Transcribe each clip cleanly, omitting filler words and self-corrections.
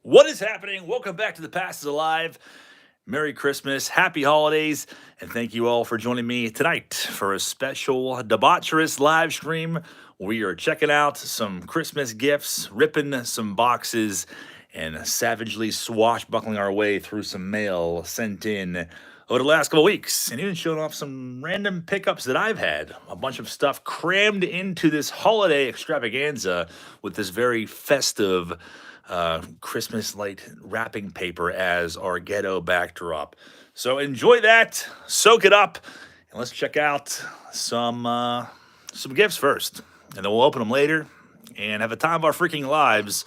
What is happening? Welcome back to The Past is Alive. Merry Christmas, Happy Holidays, and thank you all for joining me tonight for a special Debaucherous live stream. We are checking out some Christmas gifts, ripping some boxes, and savagely swashbuckling our way through some mail sent in over the last couple weeks, and even showing off some random pickups that I've had. A bunch of stuff crammed into this holiday extravaganza with this very festive Christmas light wrapping paper as our ghetto backdrop. So enjoy that, soak it up, and let's check out some gifts first, and then we'll open them later and have a time of our freaking lives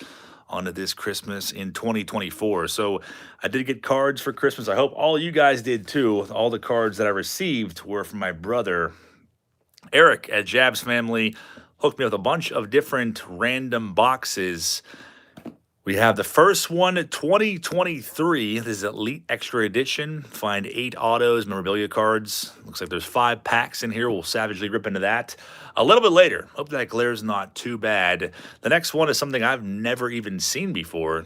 on this Christmas in 2024. So I did get cards for Christmas. I hope all you guys did too. All the cards that I received were from my brother Eric at Jab's Family. Hooked me with a bunch of different random boxes. We have the first one, 2023. This is Elite Extra Edition. Find 8 autos, memorabilia cards. Looks like there's 5 packs in here. We'll savagely rip into that a little bit later. Hope that glare's not too bad. The next one is something I've never even seen before.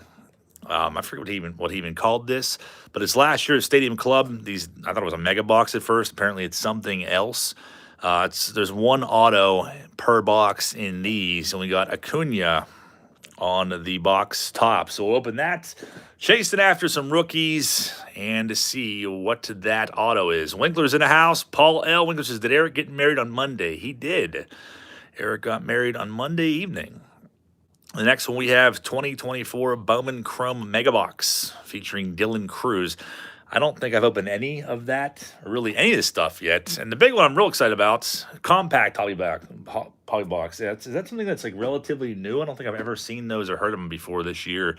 I forget what he even called this, but it's last year's Stadium Club. I thought it was a mega box at first. Apparently, it's something else. There's 1 auto per box in these, and we got Acuna on the box top. So we'll open that, chasing after some rookies, and to see what that auto is. Winkler's in the house. Paul L. Winkler says, did Eric get married on Monday? He did. Eric got married on Monday evening. The next one we have 2024 Bowman Chrome Mega Box featuring Dylan Cruz. I don't think I've opened any of that, or really any of this stuff yet. And the big one I'm real excited about, compact polybox. Is that something that's like relatively new? I don't think I've ever seen those or heard of them before this year.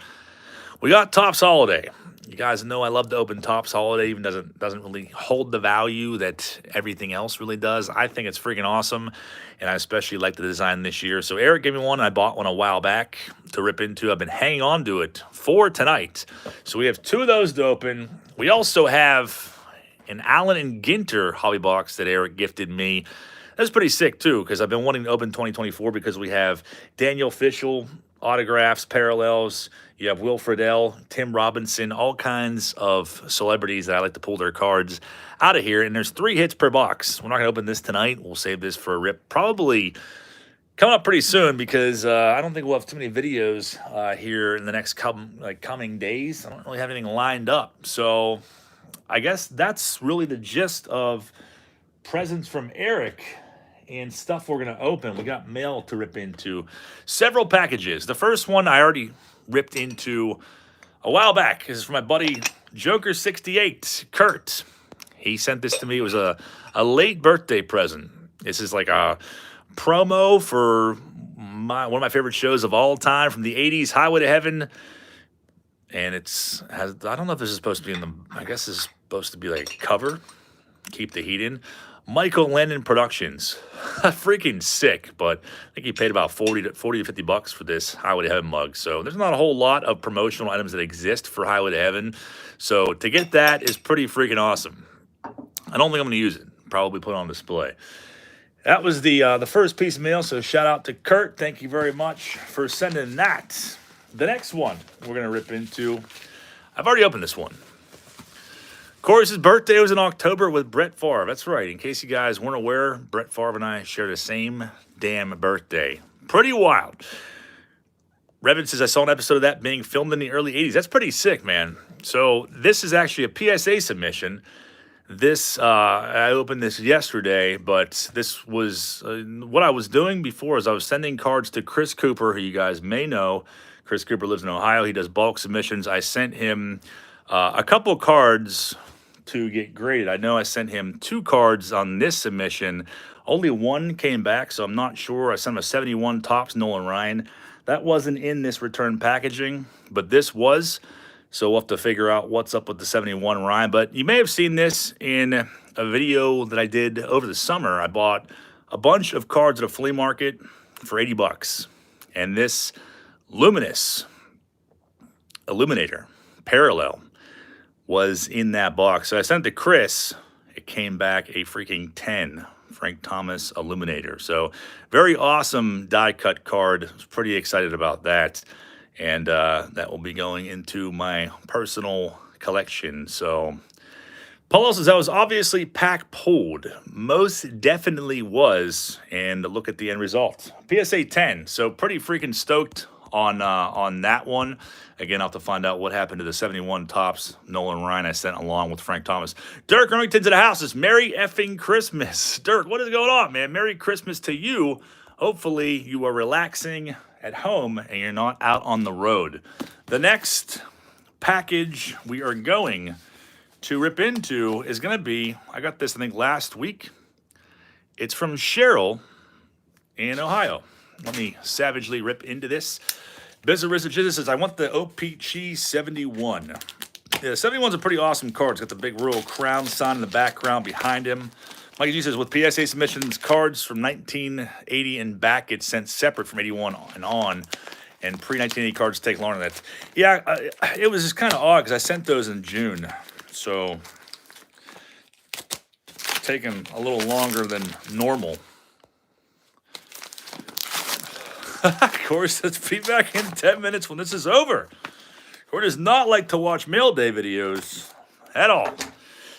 We got Topps Holiday. You guys know I love to open Topps Holiday, even doesn't really hold the value that everything else really does. I think it's freaking awesome, and I especially like the design this year. So Eric gave me one, and I bought one a while back to rip into. I've been hanging on to it for tonight. So we have 2 of those to open. We also have an Allen and Ginter hobby box that Eric gifted me. That's pretty sick, too, because I've been wanting to open 2024 because we have Daniel Fishel autographs, parallels. You have Will Friedle, Tim Robinson, all kinds of celebrities that I like to pull their cards out of here. And there's 3 hits per box. We're not going to open this tonight. We'll save this for a rip probably coming up pretty soon, because I don't think we'll have too many videos here in the next coming days. I don't really have anything lined up. So I guess that's really the gist of presents from Eric and stuff we're going to open. We got mail to rip into. Several packages. The first one I already ripped into a while back. This is from my buddy Joker68, Kurt. He sent this to me. It was a late birthday present. This is like a promo for one of my favorite shows of all time from the 80s, Highway to Heaven. And I don't know if this is supposed to be I guess this is supposed to be like cover. Keep the heat in. Michael Landon Productions. Freaking sick, but I think he paid about 40 to $50 for this Highway to Heaven mug. So there's not a whole lot of promotional items that exist for Highway to Heaven. So to get that is pretty freaking awesome. I don't think I'm going to use it. Probably put it on display. That was the first piece of mail, so shout out to Kurt. Thank you very much for sending that. The next one we're going to rip into, I've already opened this one. Corey's birthday was in October with Brett Favre. That's right. In case you guys weren't aware, Brett Favre and I share the same damn birthday. Pretty wild. Revin says, I saw an episode of that being filmed in the early 80s. That's pretty sick, man. So this is actually a PSA submission. I opened this yesterday, but this was what I was doing before is I was sending cards to Chris Cooper, who you guys may know. Chris Cooper lives in Ohio. He does bulk submissions. I sent him a couple cards to get graded. I know I sent him 2 cards on this submission. Only 1 came back, so I'm not sure. I sent him a 71 Topps Nolan Ryan. That wasn't in this return packaging, but this was. So we'll have to figure out what's up with the 71 Ryan. But you may have seen this in a video that I did over the summer. I bought a bunch of cards at a flea market for $80. And this Luminous Illuminator Parallel was in that box. So I sent it to Chris. It came back a freaking 10 Frank Thomas Illuminator. So very awesome die cut card. I was pretty excited about that. and that will be going into my personal collection. So Paulo says, I was obviously pack pulled. Most definitely was. And look at the end result. PSA 10. So pretty freaking stoked on that one. Again, I'll have to find out what happened to the 71 tops Nolan Ryan I sent along with Frank Thomas. Dirk Remington to the house. It's Merry effing Christmas. Dirk, what is going on, man? Merry Christmas to you. Hopefully you are relaxing at home and you're not out on the road. The next package we are going to rip into is going to be, I got this, I think, last week. It's from Cheryl in Ohio. Let me savagely rip into this. Bizarrizza says, I want the OPG 71. Yeah, 71's a pretty awesome card. It's got the big royal crown sign in the background behind him. Mikey G says, with PSA submissions, cards from 1980 and back get sent separate from 81 and on. And pre-1980 cards take longer than that. Yeah, it was just kind of odd because I sent those in June. So, taking a little longer than normal. Of course, let's be back in 10 minutes when this is over. Corey does not like to watch mail day videos at all.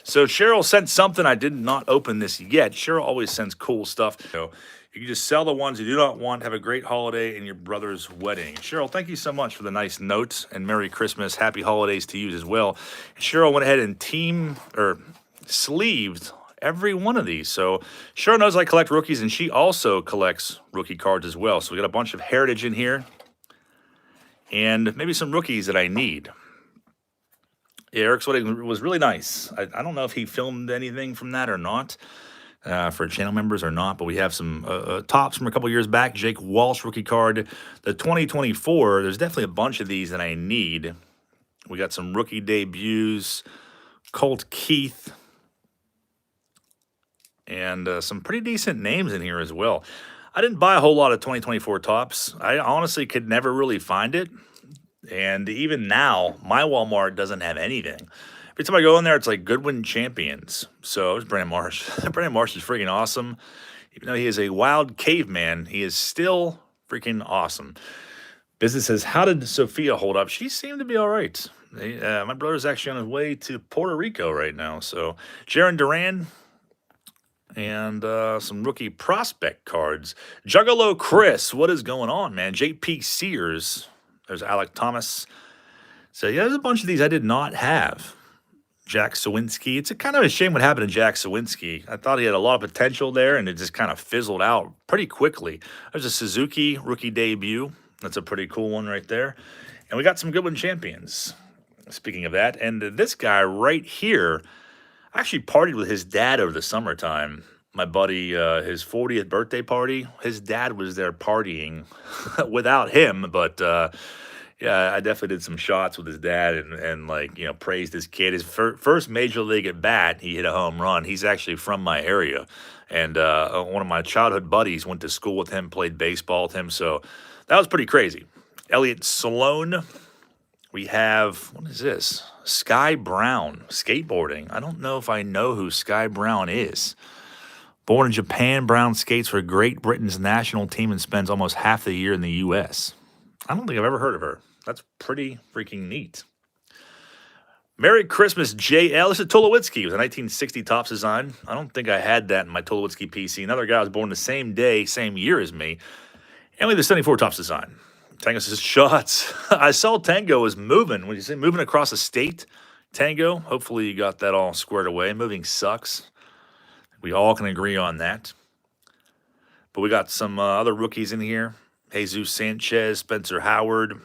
So Cheryl sent something. I did not open this yet. Cheryl always sends cool stuff. So you can just sell the ones you do not want. Have a great holiday in your brother's wedding. Cheryl, thank you so much for the nice notes, and Merry Christmas. Happy holidays to you as well. Cheryl went ahead and sleeved every one of these. So Cheryl knows I collect rookies, and she also collects rookie cards as well. So we got a bunch of heritage in here and maybe some rookies that I need. Yeah, Eric's wedding was really nice. I don't know if he filmed anything from that or not, for channel members or not, but we have some tops from a couple years back. Jake Walsh rookie card. The 2024, there's definitely a bunch of these that I need. We got some rookie debuts, Colt Keith, and some pretty decent names in here as well. I didn't buy a whole lot of 2024 tops. I honestly could never really find it. And even now, my Walmart doesn't have anything. Every time I go in there, it's like Goodwin Champions. So it's Brandon Marsh. Brandon Marsh is freaking awesome. Even though he is a wild caveman, he is still freaking awesome. Business says, how did Sophia hold up? She seemed to be all right. My brother's actually on his way to Puerto Rico right now. So Jaron Duran and some rookie prospect cards. Juggalo Chris, what is going on, man? JP Sears. There's Alec Thomas. So, yeah, there's a bunch of these I did not have. Jack Sawinski. It's a kind of a shame what happened to Jack Sawinski. I thought he had a lot of potential there, and it just kind of fizzled out pretty quickly. There's a Suzuki rookie debut. That's a pretty cool one right there. And we got some Goodwin champions, speaking of that. And this guy right here, I actually partied with his dad over the summertime. My buddy, his 40th birthday party, his dad was there partying without him, but yeah, I definitely did some shots with his dad and like, praised his kid. His first major league at bat, he hit a home run. He's actually from my area, and one of my childhood buddies went to school with him, played baseball with him, so that was pretty crazy. Elliott Sloan. We have, what is this? Sky Brown, skateboarding. I don't know if I know who Sky Brown is. Born in Japan, Brown skates for Great Britain's national team and spends almost half the year in the U.S. I don't think I've ever heard of her. That's pretty freaking neat. Merry Christmas, JL. This is Tulowitzki. It was a 1960 Topps design. I don't think I had that in my Tulowitzki PC. Another guy was born the same day, same year as me. And we have the 74 Topps design. Tango says, shots. I saw Tango was moving. When you say moving across the state, Tango, hopefully you got that all squared away. Moving sucks. We all can agree on that. But we got some other rookies in here. Jesus Sanchez, Spencer Howard.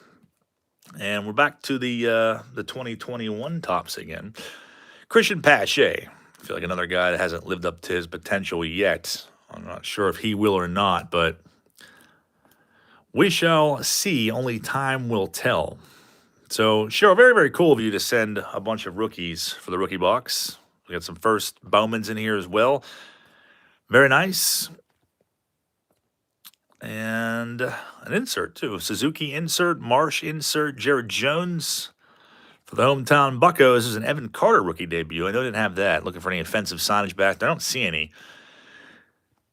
And we're back to the 2021 tops again. Christian Pache. I feel like another guy that hasn't lived up to his potential yet. I'm not sure if he will or not, but we shall see. Only time will tell. So, Cheryl, very, very cool of you to send a bunch of rookies for the rookie box. We got some first Bowmans in here as well. Very nice. And an insert, too. Suzuki insert, Marsh insert, Jared Jones for the hometown Buccos. This is an Evan Carter rookie debut. I know I didn't have that. Looking for any offensive signage back there. I don't see any.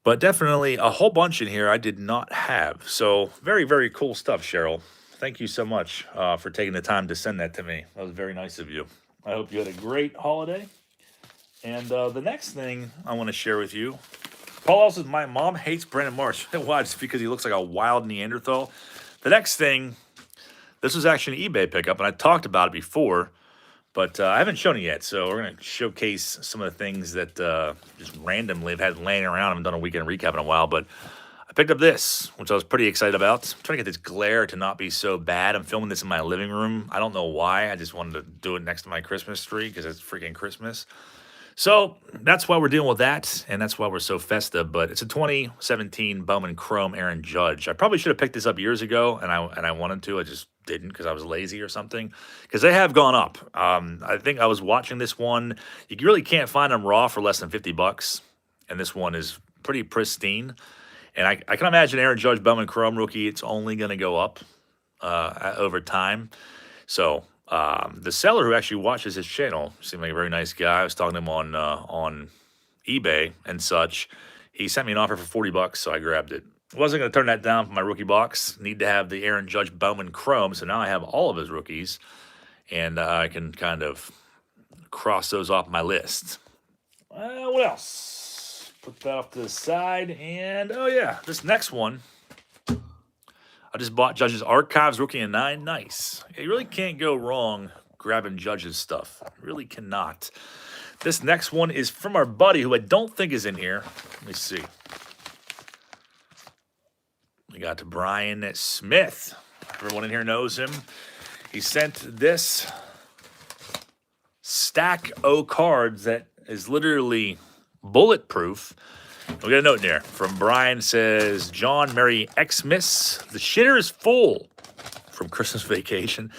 But definitely a whole bunch in here I did not have. So very, very cool stuff, Cheryl. Thank you so much for taking the time to send that to me. That was very nice of you. I hope you had a great holiday. And the next thing I want to share with you, Paul also says, my mom hates Brandon Marsh. Why? Just because he looks like a wild Neanderthal. The next thing, this was actually an eBay pickup, and I talked about it before, but I haven't shown it yet. So we're going to showcase some of the things that just randomly I've had laying around. I haven't done a weekend recap in a while, but I picked up this, which I was pretty excited about. I'm trying to get this glare to not be so bad. I'm filming this in my living room. I don't know why. I just wanted to do it next to my Christmas tree because it's freaking Christmas. So that's why we're dealing with that, and that's why we're so festive. But it's a 2017 Bowman Chrome Aaron Judge. I probably should have picked this up years ago, and I wanted to. I just didn't because I was lazy or something. Because they have gone up. I think I was watching this one. You really can't find them raw for less than $50, and this one is pretty pristine. And I can imagine Aaron Judge Bowman Chrome rookie. It's only going to go up over time. So. The seller who actually watches his channel seemed like a very nice guy. I was talking to him on eBay and such. He sent me an offer for $40, so I grabbed it. Wasn't going to turn that down for my rookie box. Need to have the Aaron Judge Bowman Chrome, so now I have all of his rookies, and I can kind of cross those off my list. What else? Put that off to the side, and oh yeah, this next one. I just bought Judge's Archives Rookie in 9. Nice. You really can't go wrong grabbing Judge's stuff. You really cannot. This next one is from our buddy who I don't think is in here. Let me see. We got to Brian Smith. Everyone in here knows him. He sent this stack of cards that is literally bulletproof. We got a note in there from Brian. Says, John, Merry Xmas. The shitter is full from Christmas vacation.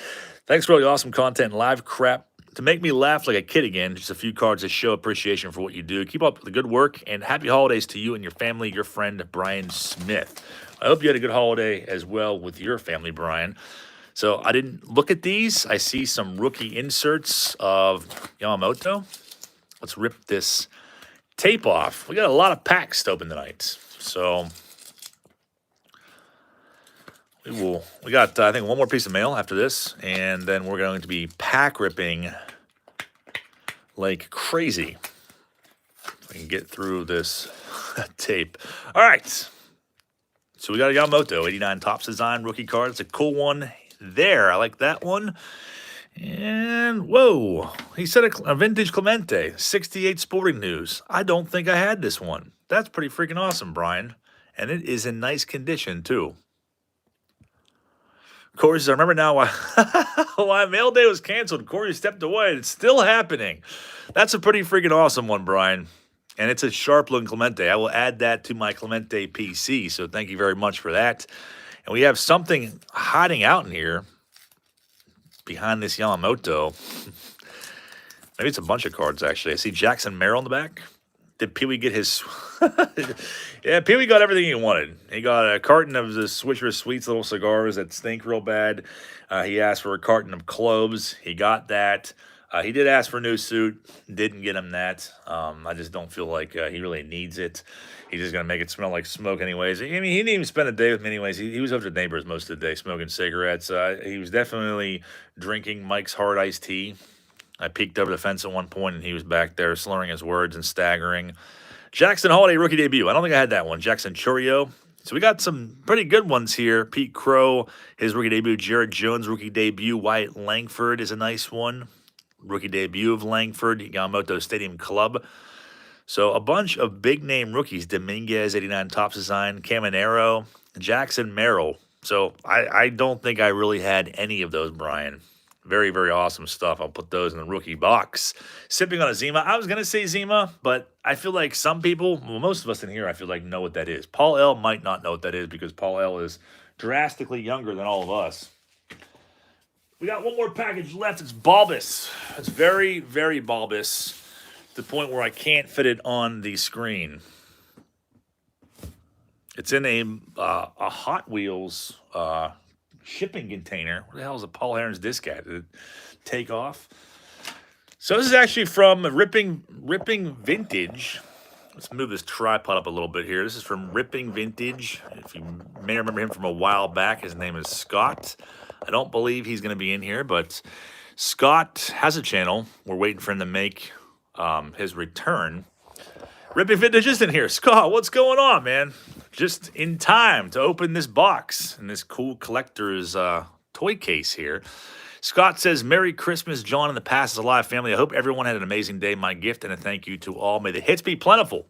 Thanks for all the awesome content and live crap to make me laugh like a kid again. Just a few cards to show appreciation for what you do. Keep up the good work and happy holidays to you and your family, your friend, Brian Smith. I hope you had a good holiday as well with your family, Brian. So I didn't look at these. I see some rookie inserts of Yamamoto. Let's rip this tape off. We got a lot of packs to open tonight, so we got I think one more piece of mail after this, and then we're going to be pack ripping like crazy. If I can get through this tape. All right, so we got a Yamamoto 89 Topps design rookie card. It's a cool one there. I like that one. And, whoa, he said a vintage Clemente, 68 Sporting News. I don't think I had this one. That's pretty freaking awesome, Brian. And it is in nice condition, too. Corey says, I remember now why mail day was canceled. Corey stepped away. It's still happening. That's a pretty freaking awesome one, Brian. And it's a sharp-looking Clemente. I will add that to my Clemente PC, so thank you very much for that. And we have something hiding out in here. Behind this Yamamoto. Maybe it's a bunch of cards, actually. I see Jackson Merrill in the back. Did Pee Wee get his... Yeah, Pee Wee got everything he wanted. He got a carton of the Swisher Sweets little cigars that stink real bad. He asked for a carton of cloves. He got that. He did ask for a new suit. Didn't get him that. I just don't feel like he really needs it. He's just going to make it smell like smoke anyways. I mean, he didn't even spend a day with me anyways. He was over to neighbors most of the day smoking cigarettes. He was definitely drinking Mike's Hard Iced Tea. I peeked over the fence at one point, and he was back there slurring his words and staggering. Jackson Holiday rookie debut. I don't think I had that one. Jackson Churio. So we got some pretty good ones here. Pete Crow, his rookie debut. Jared Jones, rookie debut. Wyatt Langford is a nice one. Rookie debut of Langford. Yamamoto Stadium Club. So a bunch of big-name rookies. Dominguez, 89 Topps design. Caminero. Jackson Merrill. So I don't think I really had any of those, Brian. Very, very awesome stuff. I'll put those in the rookie box. Sipping on a Zima. I was going to say Zima, but I feel like some people, well, most of us in here, I feel like know what that is. Paul L. might not know what that is because Paul L. is drastically younger than all of us. We got one more package left. It's bulbous. It's very, very bulbous to the point where I can't fit it on the screen. It's in a Hot Wheels shipping container. What the hell is a Paul Aaron's disc at? Did it take off? So this is actually from Ripping Vintage. Let's move this tripod up a little bit here. This is from Ripping Vintage. If you may remember him from a while back, his name is Scott. I don't believe he's going to be in here, but Scott has a channel. We're waiting for him to make his return. Ripping Vintage is in here. Scott, what's going on, man? Just in time to open this box in this cool collector's toy case here. Scott says, Merry Christmas, John and the Past is Alive family. I hope everyone had an amazing day. My gift and a thank you to all. May the hits be plentiful.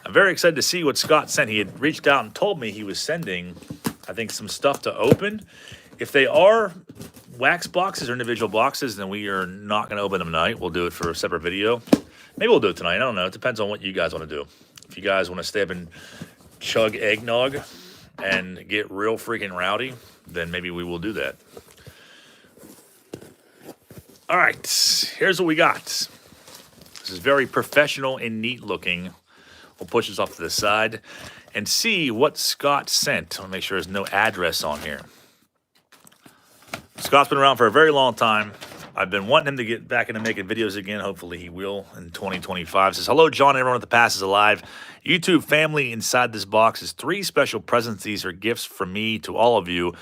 I'm very excited to see what Scott sent. He had reached out and told me he was sending, I think, some stuff to open. If they are wax boxes or individual boxes, then we are not going to open them tonight. We'll do it for a separate video. Maybe we'll do it tonight. I don't know. It depends on what you guys want to do. If you guys want to stay up and chug eggnog and get real freaking rowdy, then maybe we will do that. All right, here's what we got. This is very professional and neat looking. We'll push this off to the side and see what Scott sent. I'll make sure there's no address on here. Scott's been around for a very long time. I've been wanting him to get back into making videos again. Hopefully he will in 2025. Says, hello, John, everyone at the Past is Alive. YouTube family, inside this box is 3 special presents. These are gifts from me to all of you.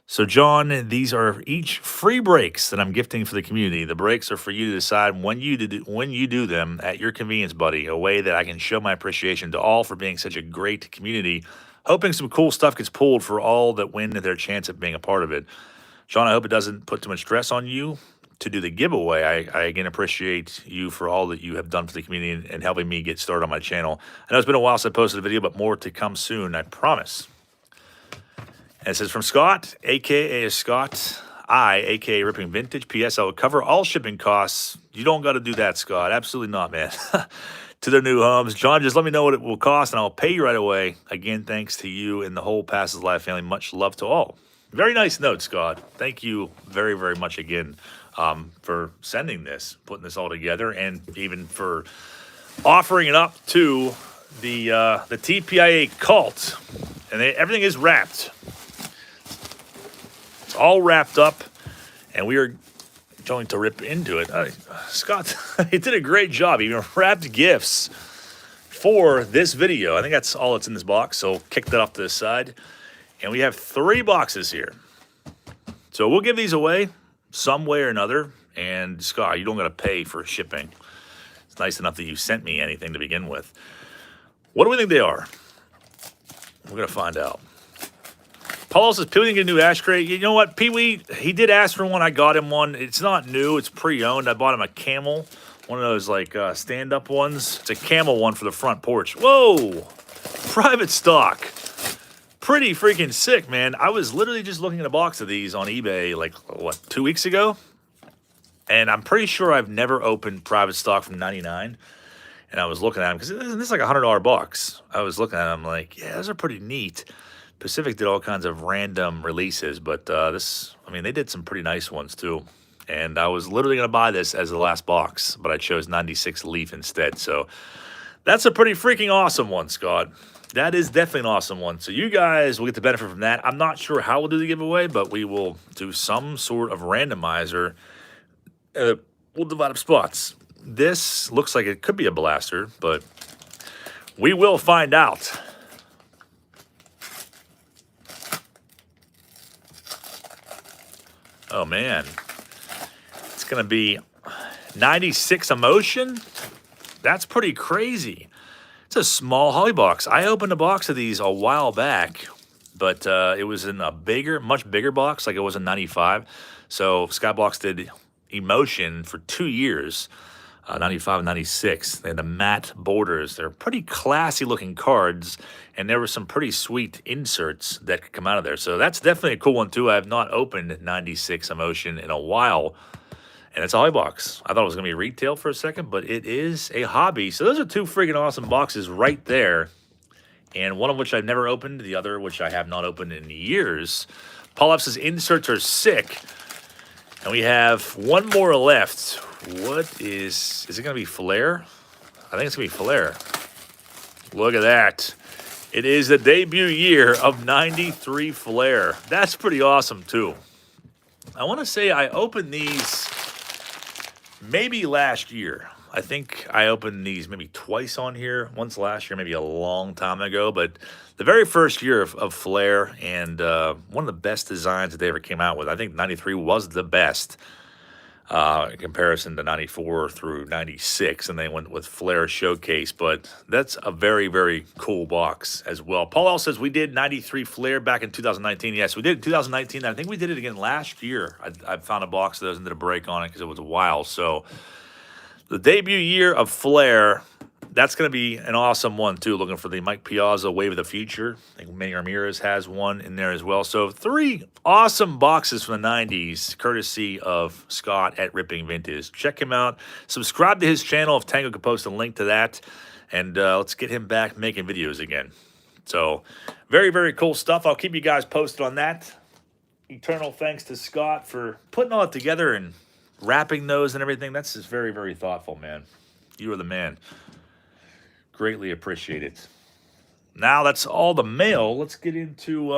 So, John, these are each free breaks that I'm gifting for the community. The breaks are for you to decide when you do them at your convenience, buddy. A way that I can show my appreciation to all for being such a great community. Hoping some cool stuff gets pulled for all that win their chance at being a part of it. John, I hope it doesn't put too much stress on you to do the giveaway. I again appreciate you for all that you have done for the community and helping me get started on my channel. I know it's been a while since I posted a video, but more to come soon, I promise. And it says, from Scott, a.k.a. Scott, a.k.a. Ripping Vintage. P.S. I will cover all shipping costs. You don't got to do that, Scott. Absolutely not, man. To their new homes. John, just let me know what it will cost, and I'll pay you right away. Again, thanks to you and the whole Past is Alive family. Much love to all. Very nice note, Scott. Thank you very, very much again for sending this, putting this all together, and even for offering it up to the TPIA cult. And everything is wrapped. It's all wrapped up, and we are going to rip into it. Scott, he did a great job. He even wrapped gifts for this video. I think that's all that's in this box, so kick that off to the side. And we have 3 boxes here. So we'll give these away some way or another. And Scott, you don't got to pay for shipping. It's nice enough that you sent me anything to begin with. What do we think they are? We're going to find out. Paul says, Pee-wee didn't get a new ashtray. You know what? Pee-wee, he did ask for one. I got him one. It's not new. It's pre-owned. I bought him a Camel. One of those, like, stand-up ones. It's a Camel one for the front porch. Whoa! Private stock. Pretty freaking sick, man. I was literally just looking at a box of these on eBay, like, what, 2 weeks ago? And I'm pretty sure I've never opened private stock from 99. And I was looking at them, because this is like a $100 box. I was looking at them like, yeah, those are pretty neat. Pacific did all kinds of random releases, but they did some pretty nice ones too. And I was literally going to buy this as the last box, but I chose 96 Leaf instead. So that's a pretty freaking awesome one, Scott. That is definitely an awesome one. So you guys will get the benefit from that. I'm not sure how we'll do the giveaway, but we will do some sort of randomizer. We'll divide up spots. This looks like it could be a blaster, but we will find out. Oh, man. It's going to be 96 Emotion. That's pretty crazy. It's a small Holly box. I opened a box of these a while back, but it was in a much bigger box, like it was in 95. So Skybox did Emotion for 2 years, 95 and 96. They had the matte borders. They're pretty classy looking cards, and there were some pretty sweet inserts that could come out of there. So that's definitely a cool one too. I have not opened 96 Emotion in a while, and it's a hobby box. I thought it was going to be retail for a second, but it is a hobby. So those are 2 freaking awesome boxes right there, and one of which I've never opened, the other which I have not opened in years. Paul F says inserts are sick, and we have one more left. What is it going to be Flair? I think it's going to be Flair. Look at that. It is the debut year of 93 Flair. That's pretty awesome, too. I want to say I opened these maybe last year. I think I opened these maybe twice on here. Once last year, maybe a long time ago. But the very first year of Flair, and one of the best designs that they ever came out with. I think 93 was the best in comparison to 94 through 96. And they went with Flair Showcase. But that's a very, very cool box as well. Paul L says we did 93 Flair back in 2019. Yes, we did in 2019. I think we did it again last year. I found a box of those and did a break on it because it was a while. So the debut year of Flair, that's going to be an awesome one, too. Looking for the Mike Piazza Wave of the Future. I think Manny Ramirez has one in there as well. So 3 awesome boxes from the 90s, courtesy of Scott at Ripping Vintage. Check him out. Subscribe to his channel if Tango could post a link to that. And let's get him back making videos again. So very, very cool stuff. I'll keep you guys posted on that. Eternal thanks to Scott for putting all it together and wrapping those and everything. That's just very, very thoughtful, man. You are the man. Greatly appreciate it. Now that's all the mail. Let's get into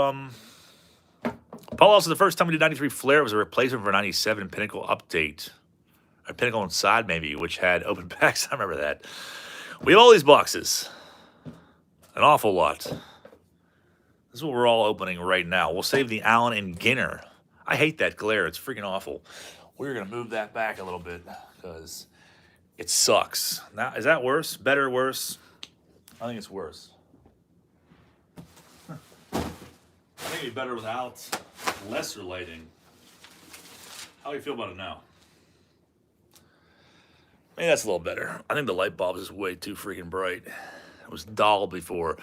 Paul. Also, the first time we did 93 Flair was a replacement for 97 Pinnacle Update. Or Pinnacle Inside, maybe, which had open packs. I remember that. We have all these boxes. An awful lot. This is what we're all opening right now. We'll save the Allen and Ginner. I hate that glare. It's freaking awful. We're going to move that back a little bit because it sucks. Now, is that worse? Better, worse? I think it's worse. I think it'd be better without lesser lighting. How do you feel about it now? Maybe that's a little better. I think the light bulb is way too freaking bright. It was dull before.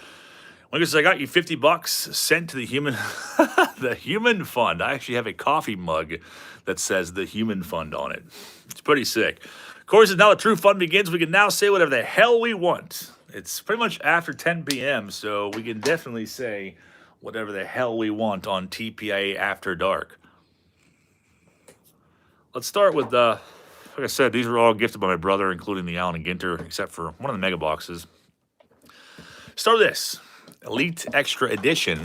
Like I said, I got you $50 sent to the Human the Human Fund. I actually have a coffee mug that says the Human Fund on it. It's pretty sick. Of course, now the true fun begins. We can now say whatever the hell we want. It's pretty much after 10 p.m., so we can definitely say whatever the hell we want on TPIA After Dark. Let's start with, like I said, these were all gifted by my brother, including the Allen and Ginter, except for one of the mega boxes. Start with this. Elite Extra Edition,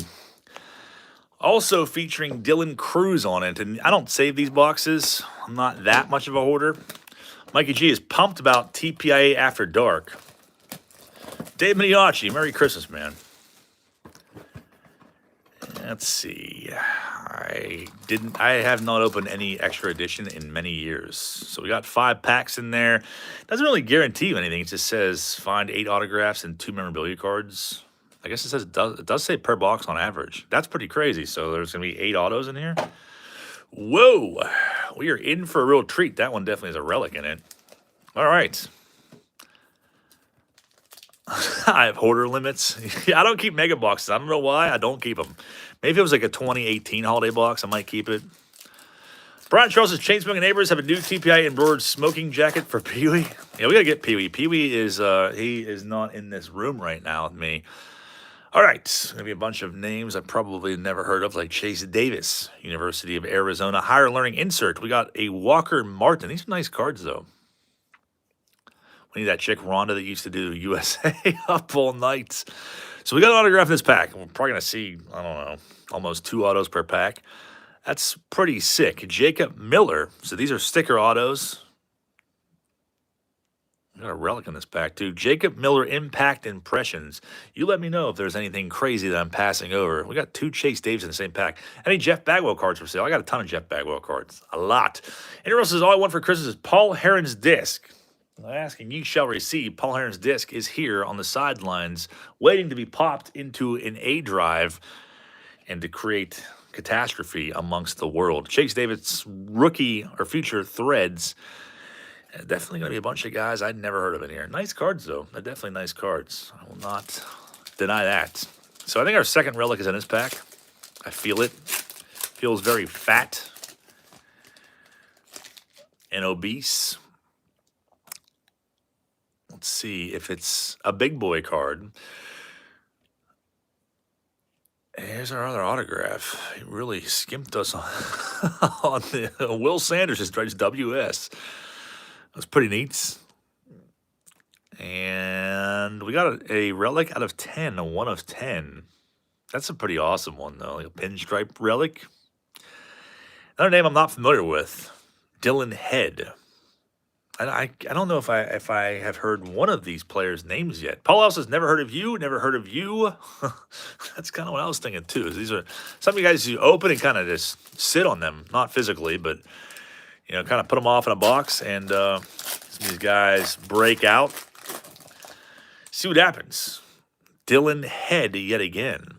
also featuring Dylan Cruz on it. And I don't save these boxes. I'm not that much of a hoarder. Mikey G is pumped about TPIA After Dark. Dave Migliacci, Merry Christmas, man. Let's see. I have not opened any Extra Edition in many years. So we got 5 packs in there. Doesn't really guarantee you anything. It just says find 8 autographs and 2 memorabilia cards. I guess it does say per box on average. That's pretty crazy. So there's going to be 8 autos in here. Whoa. We are in for a real treat. That one definitely has a relic in it. All right. I have hoarder limits. I don't keep mega boxes. I don't know why. I don't keep them. Maybe if it was like a 2018 holiday box, I might keep it. Brian Charles' Chainsmoking Neighbors have a new TPI embroidered smoking jacket for Pee-wee. Yeah, we got to get Pee-wee. Pee-wee is, he is not in this room right now with me. All right, maybe a bunch of names I've probably never heard of, like Chase Davis, University of Arizona, Higher Learning Insert. We got a Walker Martin. These are nice cards, though. We need that chick, Rhonda, that used to do USA up all night. So we got an autograph in this pack. We're probably going to see, I don't know, almost 2 autos per pack. That's pretty sick. Jacob Miller. So these are sticker autos. We got a relic in this pack, too. Jacob Miller Impact Impressions. You let me know if there's anything crazy that I'm passing over. We got 2 Chase Daves in the same pack. Any Jeff Bagwell cards for sale? I got a ton of Jeff Bagwell cards. A lot. Anyone else says, all I want for Christmas is Paul Heron's disc. I'm asking, ye shall receive. Paul Heron's disc is here on the sidelines, waiting to be popped into an A drive and to create catastrophe amongst the world. Chase Davis rookie or future threads. Definitely going to be a bunch of guys I'd never heard of in here. Nice cards, though. They're definitely nice cards. I will not deny that. So I think our second relic is in this pack. I feel it. Feels very fat and obese. Let's see if it's a big boy card. Here's our other autograph. He really skimped us on, on the Will Sanders just writes WS. That's pretty neat. And we got a relic out of 10, a 1 of 10. That's a pretty awesome one, though. Like a pinstripe relic. Another name I'm not familiar with. Dylan Head. I don't know if I have heard one of these players' names yet. Paul Ellis has never heard of you, never heard of you. That's kind of what I was thinking too. These are some of you guys who open and kind of just sit on them, not physically, but kind of put them off in a box, and these guys break out. See what happens. Dylan Head yet again.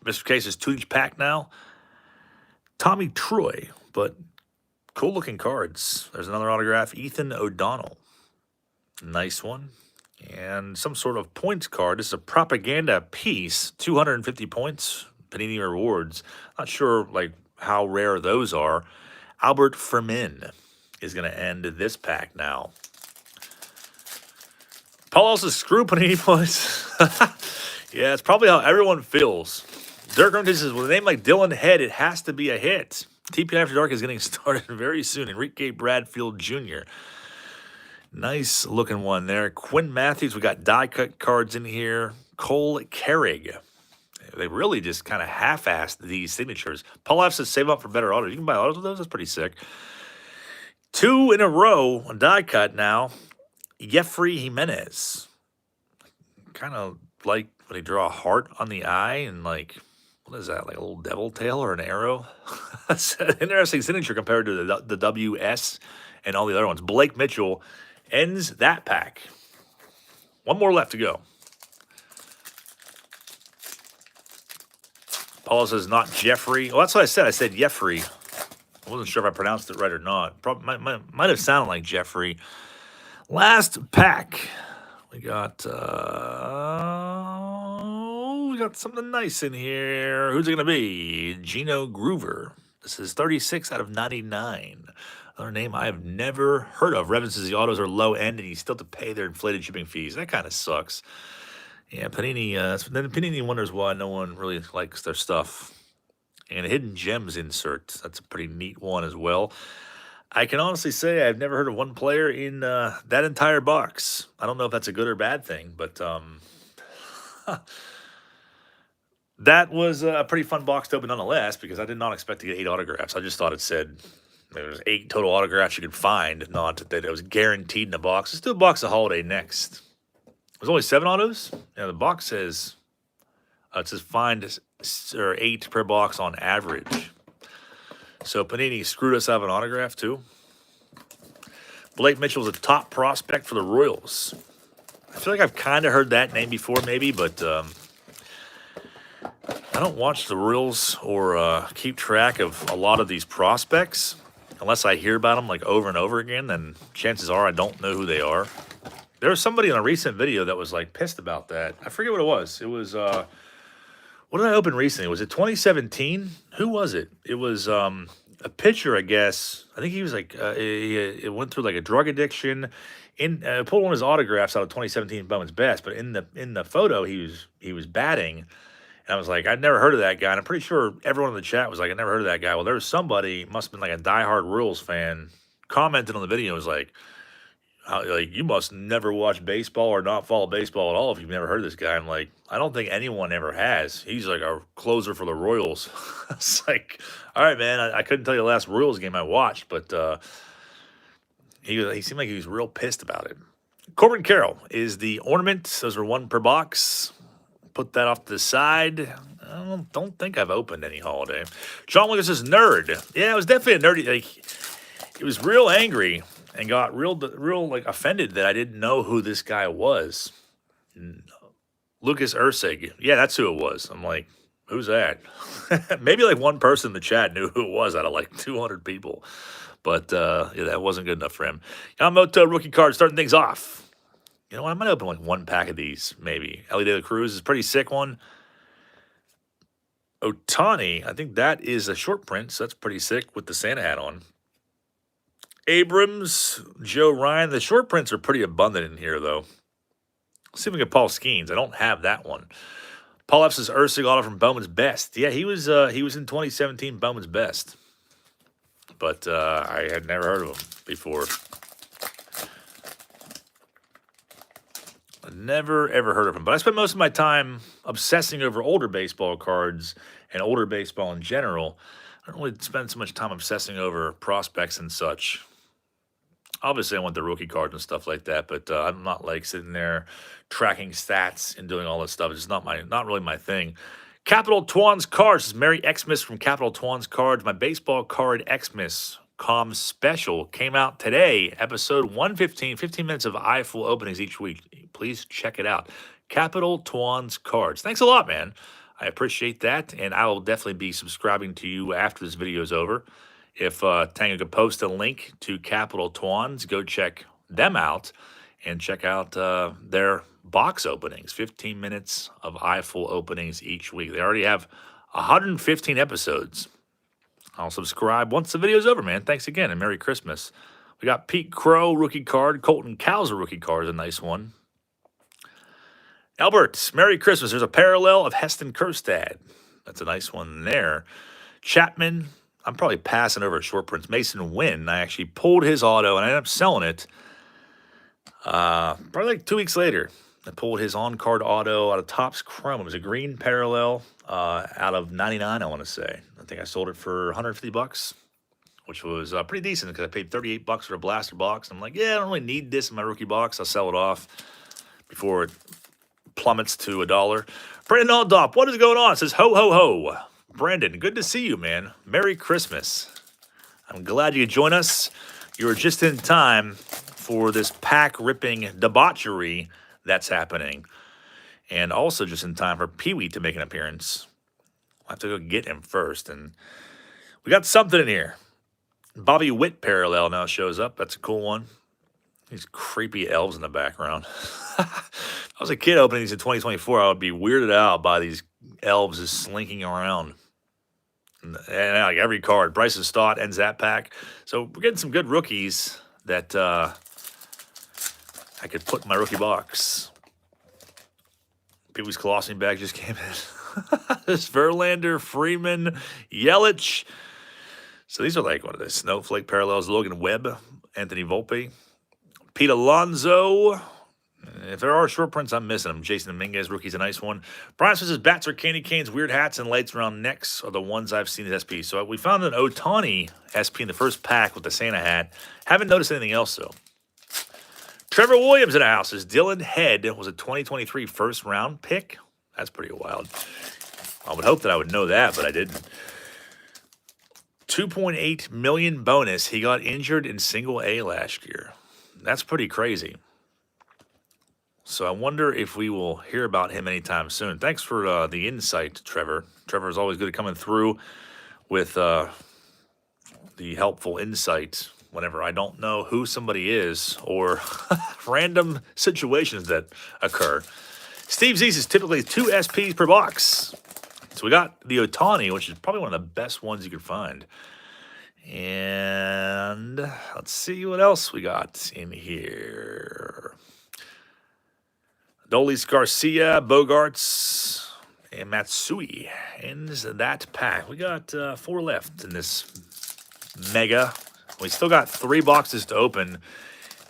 Mr. Case's 2-inch pack now. Tommy Troy, but cool looking cards. There's another autograph. Ethan O'Donnell. Nice one. And some sort of points card. This is a propaganda piece. 250 points. Panini Rewards. Not sure how rare those are. Albert Fermin is going to end this pack now. Paul Ellis' screw Panini points. Yeah, it's probably how everyone feels. Dirk Remington says, with a name like Dylan Head, it has to be a hit. TPIA After Dark is getting started very soon. Enrique Bradfield Jr. Nice looking one there. Quinn Matthews, we got die cut cards in here. Cole Carrig. They really just kind of half-assed these signatures. Paul F says save up for better autos. You can buy autos with those. That's pretty sick. 2 in a row on die cut now. Jeffrey Jimenez. Kind of like when they draw a heart on the eye and what is that, like a little devil tail or an arrow? That's an interesting signature compared to the WS and all the other ones. Blake Mitchell ends that pack. One more left to go. Paul says not Jeffrey. Well, that's what I said. I said Jeffrey. I wasn't sure if I pronounced it right or not. Probably might have sounded like Jeffrey. Last pack. We got something nice in here. Who's it gonna be? Gino Groover. This is 36 out of 99. Another name I have never heard of. Revin says the autos are low end and you still have to pay their inflated shipping fees. That kind of sucks. Yeah, Panini. Then Panini wonders why no one really likes their stuff. And a Hidden Gems insert. That's a pretty neat one as well. I can honestly say I've never heard of one player in that entire box. I don't know if that's a good or bad thing, but that was a pretty fun box to open nonetheless, because I did not expect to get 8 autographs. I just thought it said there was 8 total autographs you could find, not that it was guaranteed in the box. Let's do a box of Holiday next. There's only 7 autos. Yeah, the box says it says find 8 per box on average. So Panini screwed us out of an autograph too. Blake Mitchell is a top prospect for the Royals. I feel like I've kind of heard that name before, maybe, but I don't watch the Royals or keep track of a lot of these prospects unless I hear about them over and over again. Then chances are I don't know who they are. There was somebody in a recent video that was pissed about that. I forget what it was. It was what did I open recently? Was it 2017? Who was it? It was a pitcher, I guess. I think he was he went through a drug addiction. Pulled one of his autographs out of 2017 Bowman's Best, but in the photo he was batting, and I was like, I'd never heard of that guy. And I'm pretty sure everyone in the chat was like, I never heard of that guy. Well, there was somebody, must have been a diehard Royals fan, commented on the video. Was like, you must never watch baseball or not follow baseball at all if you've never heard of this guy. I'm like, I don't think anyone ever has. He's a closer for the Royals. It's like, all right, man, I couldn't tell you the last Royals game I watched, but he seemed like he was real pissed about it. Corbin Carroll is the ornament. Those are 1 per box. Put that off to the side. I don't think I've opened any Holiday. John Lucas is nerd. Yeah, it was definitely a nerdy. He was real angry and got real offended that I didn't know who this guy was. Lucas Ursig. Yeah, that's who it was. I'm like, who's that? Maybe 1 person in the chat knew who it was out of 200 people. But yeah, that wasn't good enough for him. Yamamoto rookie card starting things off. You know what? I might open 1 pack of these, maybe. Ellie De La Cruz is a pretty sick one. Otani, I think that is a short print, so that's pretty sick with the Santa hat on. Abrams, Joe Ryan. The short prints are pretty abundant in here, though. Let's see if we get Paul Skeens. I don't have that one. Paul F. says Ursig auto from Bowman's Best. Yeah, he was in 2017 Bowman's Best. But I had never heard of him before. I never, ever heard of him. But I spent most of my time obsessing over older baseball cards and older baseball in general. I don't really spend so much time obsessing over prospects and such. Obviously, I want the rookie cards and stuff like that, but I'm not like sitting there tracking stats and doing all this stuff. It's just not really my thing. Capital Twan's Cards. This is Merry Xmas from Capital Twan's Cards. My baseball card Xmas Com special came out today. Episode 115, 15 minutes of eye full openings each week. Please check it out. Capital Twan's Cards. Thanks a lot, man. I appreciate that, and I will definitely be subscribing to you after this video is over. If Tango could post a link to Capital Twans, go check them out and check out their box openings. 15 minutes of eyeful openings each week. They already have 115 episodes. I'll subscribe once the video's over, man. Thanks again, and Merry Christmas. We got Pete Crow, rookie card. Colton Cowser, rookie card is a nice one. Albert, Merry Christmas. There's a parallel of Heston Kjerstad. That's a nice one there. Chapman, I'm probably passing over short prints. Mason Wynn, I actually pulled his auto, and I ended up selling it probably like 2 weeks later. I pulled his on-card auto out of Topps Chrome. It was a green parallel out of 99, I want to say. I think I sold it for $150, which was pretty decent because I paid $38 for a blaster box. I'm like, yeah, I don't really need this in my rookie box. I'll sell it off before it plummets to $1. Brandon Aldop, what is going on? It says, ho, ho, ho. Brandon, good to see you, man. Merry Christmas. I'm glad you could join us. You were just in time for this pack-ripping debauchery that's happening. And also just in time for Pee-wee to make an appearance. I'll have to go get him first. And we got something in here. Bobby Witt parallel now shows up. That's a cool one. These creepy elves in the background. If I was a kid opening these in 2024, I would be weirded out by these elves just slinking around. And like every card, Bryson Stott ends that pack. So we're getting some good rookies that I could put in my rookie box. Pee-wee's Colossine bag just came in. This Verlander, Freeman, Yelich. So these are like, what are they? Snowflake parallels. Logan Webb, Anthony Volpe, Pete Alonso. If there are short prints, I'm missing them. Jason Dominguez, rookie's a nice one. Brian says bats or candy canes, weird hats, and lights around necks are the ones I've seen at SP. So we found an Ohtani SP in the first pack with the Santa hat. Haven't noticed anything else, though. Trevor Williams in the house. His Dylan Head was a 2023 first-round pick. That's pretty wild. I would hope that I would know that, but I didn't. $2.8 million bonus. He got injured in single A last year. That's pretty crazy. So I wonder if we will hear about him anytime soon. Thanks for the insight, Trevor. Trevor is always good at coming through with the helpful insight whenever I don't know who somebody is or random situations that occur. Steve Zeese is typically 2 SPs per box. So we got the Ohtani, which is probably one of the best ones you could find. And let's see what else we got in here. Adolis Garcia, Bogarts, and Matsui ends that pack. We got 4 left in this mega. We still got 3 boxes to open,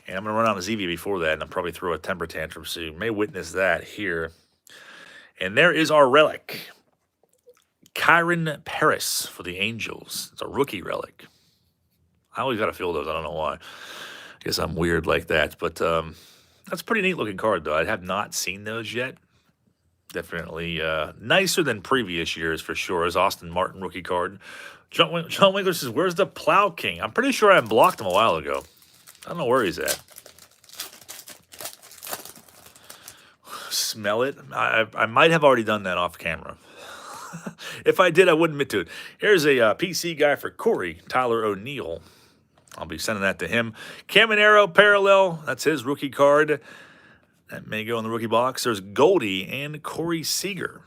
and I'm going to run out of ZV before that, and I'll probably throw a temper tantrum, so you may witness that here. And there is our relic. Kyron Paris for the Angels. It's a rookie relic. I always got to feel those. I don't know why. I guess I'm weird like that, but that's a pretty neat looking card, though. I have not seen those yet. Definitely nicer than previous years, for sure, as Austin Martin rookie card. John Winkler says, where's the Plow King? I'm pretty sure I blocked him a while ago. I don't know where he's at. Smell it? I might have already done that off camera. If I did, I wouldn't admit to it. Here's a PC guy for Corey, Tyler O'Neill. I'll be sending that to him. Caminero parallel. That's his rookie card. That may go in the rookie box. There's Goldie and Corey Seager.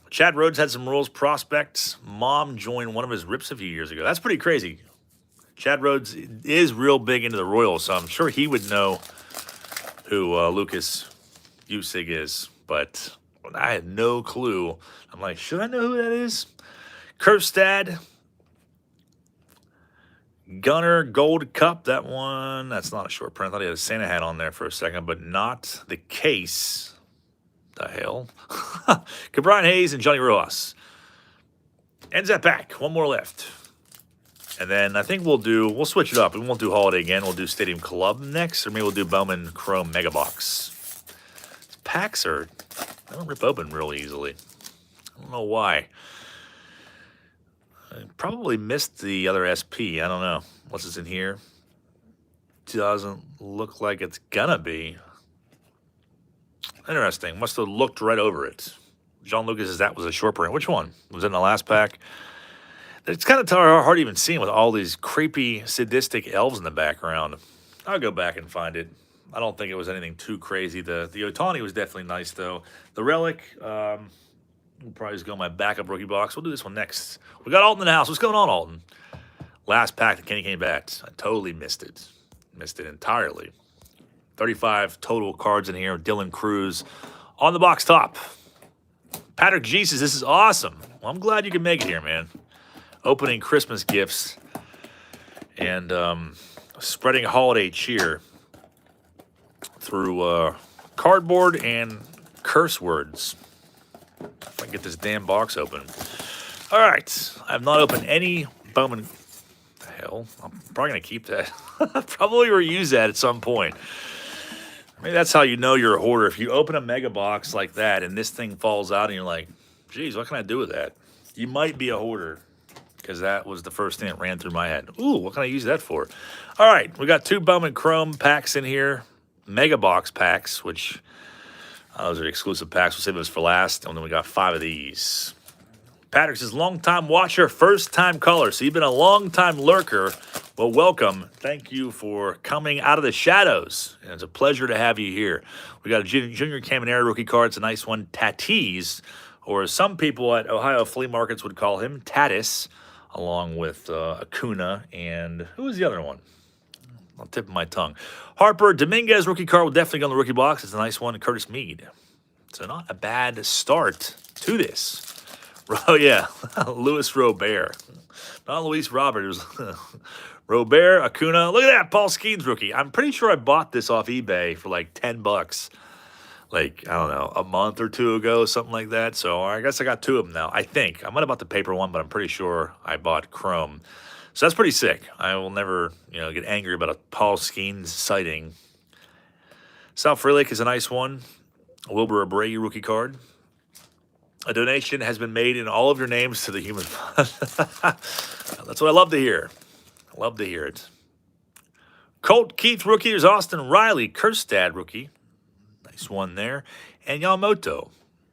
Chad Rhodes had some Royals prospects. Mom joined one of his rips a few years ago. That's pretty crazy. Chad Rhodes is real big into the Royals, so I'm sure he would know who Lucas Usig is. But I had no clue. I'm like, should I know who that is? Kjerstad. Gunner Gold Cup, that one, that's not a short print. I thought he had a Santa hat on there for a second, but not the case. The hell? Cabrian Hayes and Johnny Rojas. Ends that pack. One more left. And then I think we'll switch it up. We won't do Holiday again. We'll do Stadium Club next, or maybe we'll do Bowman Chrome Mega Box. These packs they don't rip open real easily. I don't know why. I probably missed the other SP. I don't know. What's this in here? Doesn't look like it's gonna be. Interesting. Must have looked right over it. John Lucas, that was a short print. Which one? Was it in the last pack? It's kind of hard even seeing with all these creepy, sadistic elves in the background. I'll go back and find it. I don't think it was anything too crazy. The Otani was definitely nice, though. The Relic, we'll probably just go in my backup rookie box. We'll do this one next. We got Alton in the house. What's going on, Alton? Last pack, the Kenny Kane bats. I totally missed it. Missed it entirely. 35 total cards in here. Dylan Cruz on the box top. Patrick G says, this is awesome. Well, I'm glad you can make it here, man. Opening Christmas gifts and spreading holiday cheer through cardboard and curse words. If I can get this damn box open. All right. I have not opened any Bowman. The hell? I'm probably going to keep that. Probably reuse that at some point. I mean, that's how you know you're a hoarder. If you open a mega box like that and this thing falls out and you're like, geez, what can I do with that? You might be a hoarder, because that was the first thing that ran through my head. Ooh, what can I use that for? All right, we got 2 Bowman Chrome packs in here. Mega box packs, which those are exclusive packs. We'll save those for last. And then we got 5 of these. Patrick says, long-time watcher, first-time caller. So you've been a long-time lurker. Well, welcome. Thank you for coming out of the shadows. And it's a pleasure to have you here. We got a Junior Caminero rookie card. It's a nice one. Tatis, or as some people at Ohio flea markets would call him, Tatis, along with Acuna. And who was the other one? I'll tip my tongue. Harper Dominguez rookie card will definitely go in the rookie box. It's a nice one. Curtis Mead. So not a bad start to this. Oh, yeah. Luis Robert. Not Luis Robert. It was Robert, Acuna. Look at that. Paul Skeens rookie. I'm pretty sure I bought this off eBay for like $10. Like, I don't know, a month or 2 ago, something like that. So I guess I got 2 of them now. I think. I might have bought the paper one, but I'm pretty sure I bought Chrome. So that's pretty sick. I will never, get angry about a Paul Skeens sighting. Sal Frelick is a nice one. A Wilbur Abreu rookie card. A donation has been made in all of your names to the Human Fund. That's what I love to hear. I love to hear it. Colt Keith rookie. There's Austin Riley. Kerstad rookie. Nice one there. And Yamamoto.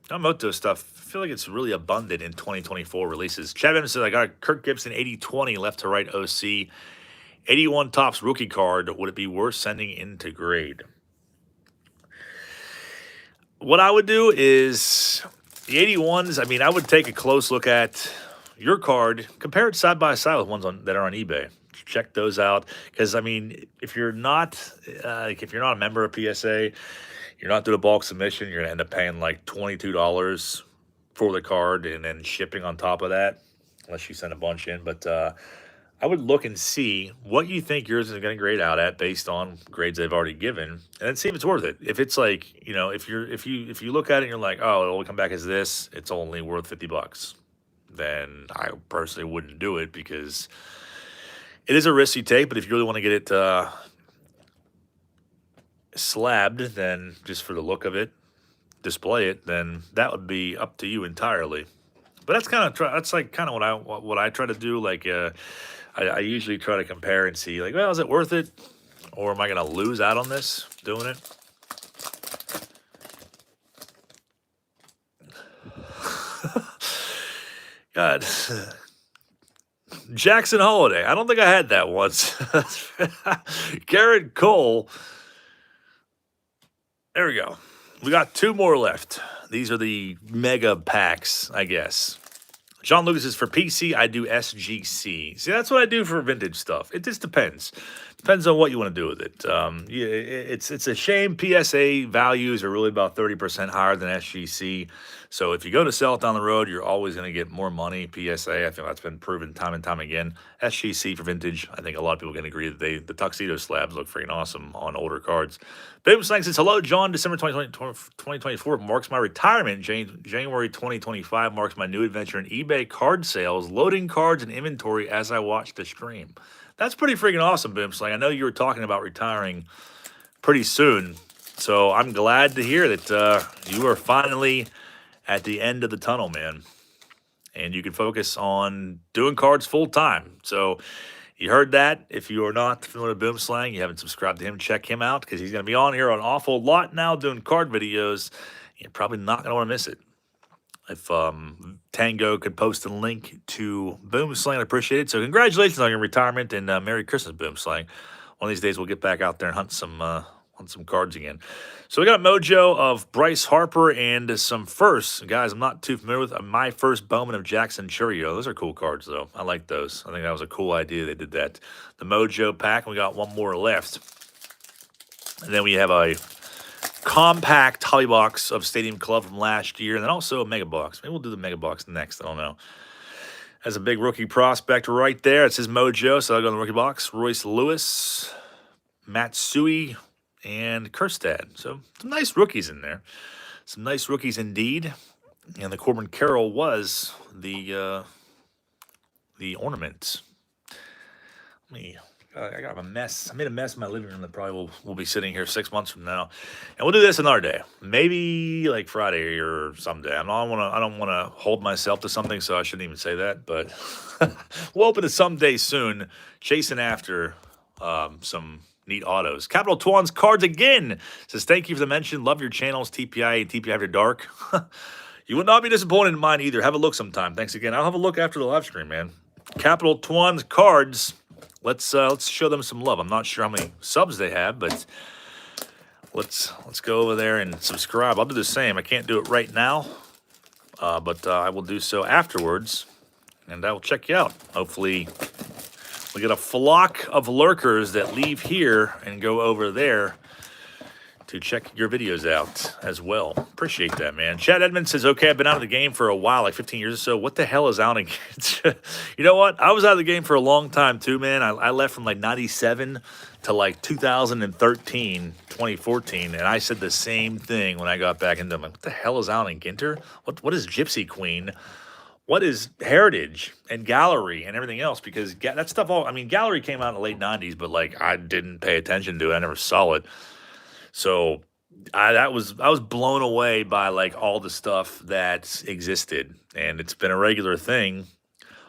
Yamamoto stuff, I feel like it's really abundant in 2024 releases. Chad Evans says, I got a Kirk Gibson 80-20 left to right OC. 81 Topps rookie card. Would it be worth sending into grade? What I would do is the 81s, I mean, I would take a close look at your card, compare it side by side with ones that are on eBay. Check those out, because I mean, if you're not a member of PSA, you're not doing a bulk submission, you're gonna end up paying like $22 for the card and then shipping on top of that, unless you send a bunch in. But I would look and see what you think yours is going to grade out at based on grades they've already given, and then see if it's worth it. If it's like, if you look at it and you're like, oh, it'll come back as this, it's only worth $50, then I personally wouldn't do it, because it is a risk you take. But if you really want to get it slabbed, then just for the look of it, display it, then that would be up to you entirely. But that's kind of what I try to do. Like I usually try to compare and see, like, well, is it worth it, or am I going to lose out on this doing it? God. Jackson Holiday. I don't think I had that once. Garrett Cole. There we go. We got 2 more left. These are the mega packs, I guess. John Lucas is for PC. I do SGC. See, that's what I do for vintage stuff. It just depends. Depends on what you want to do with it. It's a shame PSA values are really about 30% higher than SGC. So if you go to sell it down the road, you're always going to get more money. PSA, I think that's been proven time and time again. SGC for vintage. I think a lot of people can agree that the tuxedo slabs look freaking awesome on older cards. Boom Slang says, hello, John. December 2024 marks my retirement. January 2025 marks my new adventure in eBay card sales, loading cards and inventory as I watch the stream. That's pretty freaking awesome, Boom Slang. I know you were talking about retiring pretty soon, so I'm glad to hear that you are finally at the end of the tunnel, man. And you can focus on doing cards full time. So you heard that. If you are not familiar with Boom Slang, you haven't subscribed to him, check him out because he's going to be on here an awful lot now doing card videos. You're probably not going to want to miss it. If Tango could post a link to Boom Slang, I'd appreciate it. So congratulations on your retirement and Merry Christmas, Boom Slang. One of these days we'll get back out there and hunt some cards again. So we got a mojo of Bryce Harper and some firsts. Guys, I'm not too familiar with my first Bowman of Jackson Churio. Those are cool cards, though. I like those. I think that was a cool idea they did that. The mojo pack, and we got one more left. And then we have a compact hobby box of Stadium Club from last year, and then also a mega box. Maybe we'll do the mega box next. I don't know. That's a big rookie prospect right there. It's his mojo, so I'll go in the rookie box. Royce Lewis, Matsui, and Kerstad. So some nice rookies in there. Some nice rookies indeed. And the Corbin Carroll was the ornament. I got a mess. I made a mess in my living room that probably will be sitting here 6 months from now. And we'll do this another day. Maybe like Friday or someday. I don't wanna hold myself to something, so I shouldn't even say that. But we'll open it someday soon, chasing after some neat autos. Capital Twan's cards again. Says, thank you for the mention. Love your channels, TPIA and TPIA After Dark. You would not be disappointed in mine either. Have a look sometime. Thanks again. I'll have a look after the live stream, man. Capital Twan's cards. Let's show them some love. I'm not sure how many subs they have, but let's go over there and subscribe. I'll do the same. I can't do it right now, but I will do so afterwards, and I will check you out. Hopefully we get a flock of lurkers that leave here and go over there to check your videos out as well. Appreciate that, man. Chad Edmonds says, okay, I've been out of the game for a while, like 15 years or so. What the hell is out again? You know what? I was out of the game for a long time too, man. I left from like 97 to like 2013, 2014, and I said the same thing when I got back into them. Like, what the hell is Alan Ginter? What is Gypsy Queen? What is Heritage and Gallery and everything else? Because that stuff all, I mean, Gallery came out in the late 90s, but like I didn't pay attention to it. I never saw it. So I was blown away by like all the stuff that existed, and it's been a regular thing.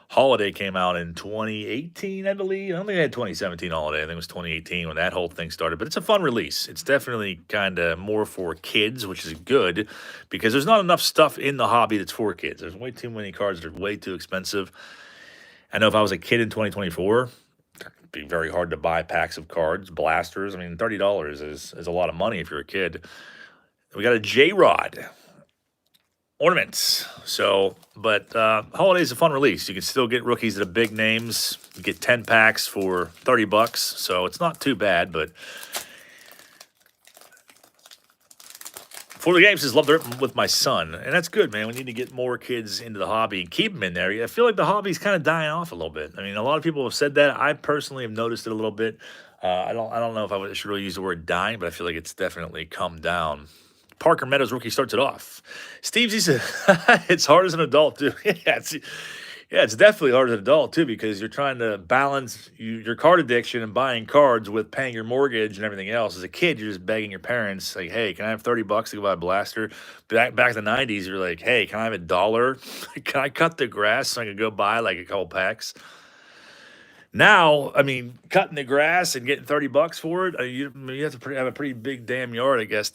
Holiday came out in 2018, I believe. I don't think I had 2017 Holiday. I think it was 2018 when that whole thing started. But it's a fun release. It's definitely kind of more for kids, which is good because there's not enough stuff in the hobby that's for kids. There's way too many cards that are way too expensive. I know if I was a kid in 2024, it'd be very hard to buy packs of cards, blasters. I mean, $30 is a lot of money if you're a kid. We got a J-Rod ornaments. So, but Holiday's a fun release. You can still get rookies that are big names. You get 10 packs for $30, so it's not too bad. But For the Game says, love the with my son. And that's good, man. We need to get more kids into the hobby and keep them in there. I feel like the hobby's kind of dying off a little bit. I mean, a lot of people have said that. I personally have noticed it a little bit. I don't know if I should really use the word dying, but I feel like it's definitely come down. Parker Meadows rookie starts it off. Steve Z said, it's hard as an adult, too. It's definitely hard as an adult, too, because you're trying to balance your card addiction and buying cards with paying your mortgage and everything else. As a kid, you're just begging your parents, like, hey, can I have $30 to go buy a blaster? Back in the 90s, you're like, hey, can I have $1? Can I cut the grass so I can go buy, like, a couple packs? Now, I mean, cutting the grass and getting $30 for it, you have to have a pretty big damn yard, I guess,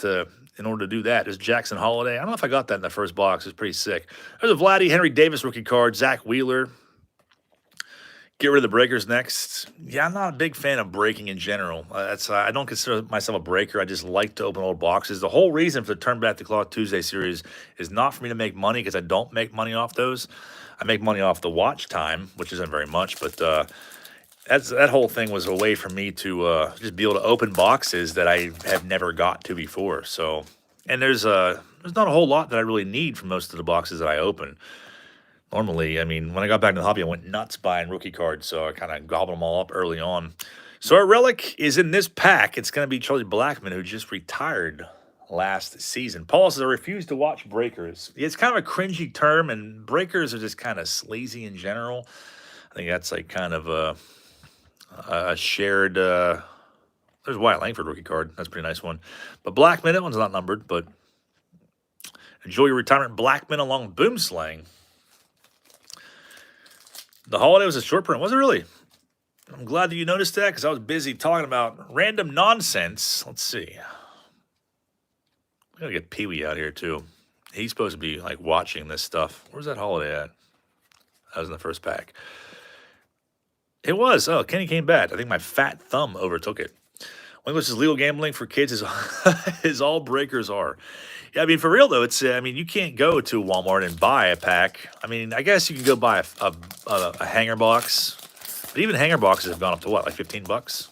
in order to do that. There's Jackson Holiday. I don't know if I got that in the first box. It's pretty sick. There's a Vladdy Henry Davis rookie card. Zach Wheeler. Get rid of the breakers next. Yeah, I'm not a big fan of breaking in general. I don't consider myself a breaker. I just like to open old boxes. The whole reason for the Turn Back the Clock Tuesday series is not for me to make money, because I don't make money off those. I make money off the watch time, which isn't very much, but that whole thing was a way for me to just be able to open boxes that I have never got to before. So, and there's not a whole lot that I really need from most of the boxes that I open. Normally, I mean, when I got back into the hobby, I went nuts buying rookie cards, so I kind of gobbled them all up early on. So our relic is in this pack. It's going to be Charlie Blackmon, who just retired last season. Paul says, I refuse to watch breakers. It's kind of a cringy term, and breakers are just kind of sleazy in general. I think that's like kind of a shared. There's Wyatt Langford rookie card. That's a pretty nice one. But Blackmon, that one's not numbered, but enjoy your retirement, Blackmon along Boomslang. The holiday was a short print, was it really? I'm glad that you noticed that because I was busy talking about random nonsense. Let's see. We gotta get Pee Wee out here too. He's supposed to be like watching this stuff. Where's that holiday at? That was in the first pack. It was. Oh, Kenny came back. I think my fat thumb overtook it. English is legal gambling for kids is all breakers are. Yeah, I mean, for real though, it's I mean, you can't go to Walmart and buy a pack. I mean, I guess you can go buy a hanger box, but even hanger boxes have gone up to what, like $15?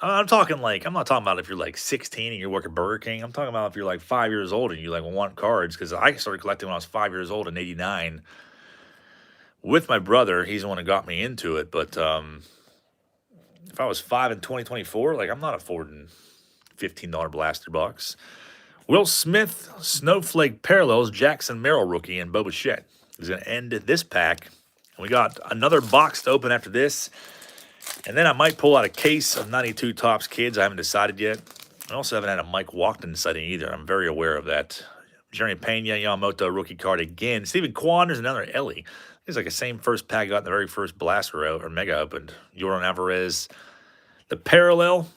I'm talking like I'm not talking about if you're like 16 and you're working Burger King. I'm talking about if you're like 5 years old and you like want cards because I started collecting when I was 5 years old in '89 with my brother. He's the one who got me into it, but if I was 5 in 2024, like I'm not affording $15 blaster box. Will Smith, Snowflake Parallels, Jackson Merrill rookie, and Boba Fett is going to end this pack. And we got another box to open after this. And then I might pull out a case of 92 Topps Kids. I haven't decided yet. I also haven't had a Mike Walkden sighting either. I'm very aware of that. Jeremy Pena, Yamamoto rookie card again. Stephen Kwan, there's another Ellie. It's like the same first pack I got in the very first blaster or mega opened. Jordan Alvarez, the parallel,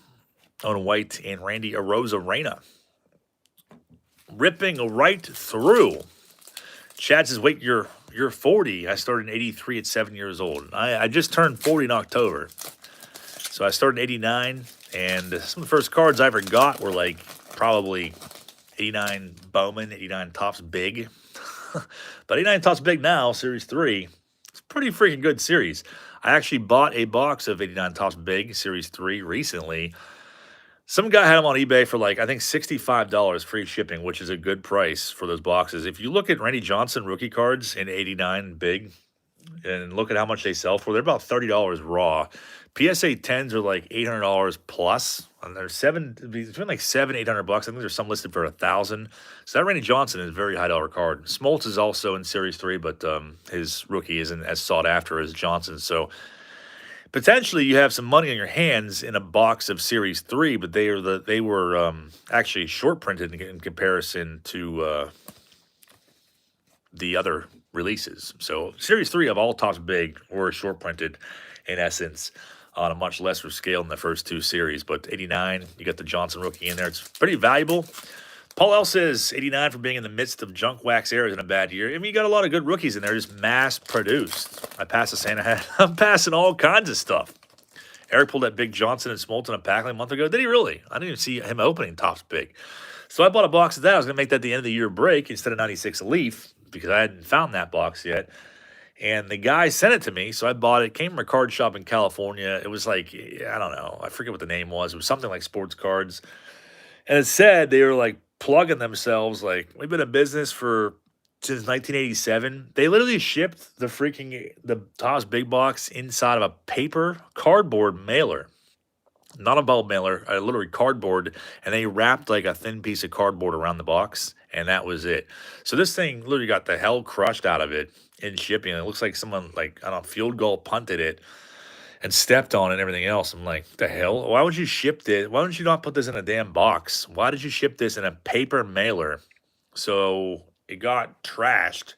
Owen White, and Randy Arozarena. Ripping right through. Chad says, wait, you're 40. I started in '83 at 7 years old. I just turned 40 in October. So I started in '89, and some of the first cards I ever got were like probably '89 Bowman, '89 Topps Big. But '89 Topps Big now, Series 3, it's a pretty freaking good series. I actually bought a box of '89 Topps Big, Series 3, recently. Some guy had them on eBay for like, I think $65 free shipping, which is a good price for those boxes. If you look at Randy Johnson rookie cards in '89 Big and look at how much they sell for, they're about $30 raw. PSA 10s are like $800 plus, and they're between like $700-800. I think there's some listed for $1,000. So that Randy Johnson is a very high dollar card. Smoltz is also in Series 3, but his rookie isn't as sought after as Johnson. So potentially you have some money on your hands in a box of Series 3, but they were actually short printed in comparison to the other releases. So Series 3 of all Topps Big were short printed in essence on a much lesser scale than the first two series. But '89, you got the Johnson rookie in there. It's pretty valuable. Paul L says '89 for being in the midst of junk wax eras in a bad year. I mean, you got a lot of good rookies in there, just mass produced. I passed the Santa hat. I'm passing all kinds of stuff. Eric pulled that big Johnson and Smoltz in a pack like a month ago. Did he really? I didn't even see him opening Topps Big. So I bought a box of that. I was going to make that the end of the year break instead of 96 Leaf because I hadn't found that box yet. And the guy sent it to me, so I bought it. It came from a card shop in California. It was like, I don't know. I forget what the name was. It was something like Sports Cards. And it said they were like plugging themselves like, we've been in business since 1987. They literally shipped the Topps Big Box inside of a paper cardboard mailer. Not a bulb mailer, literally cardboard, and they wrapped like a thin piece of cardboard around the box, and that was it. So this thing literally got the hell crushed out of it in shipping. It looks like someone, like, I don't know, field goal punted it and stepped on it and everything else. I'm like, the hell? Why would you ship this? Why don't you not put this in a damn box? Why did you ship this in a paper mailer? So it got trashed.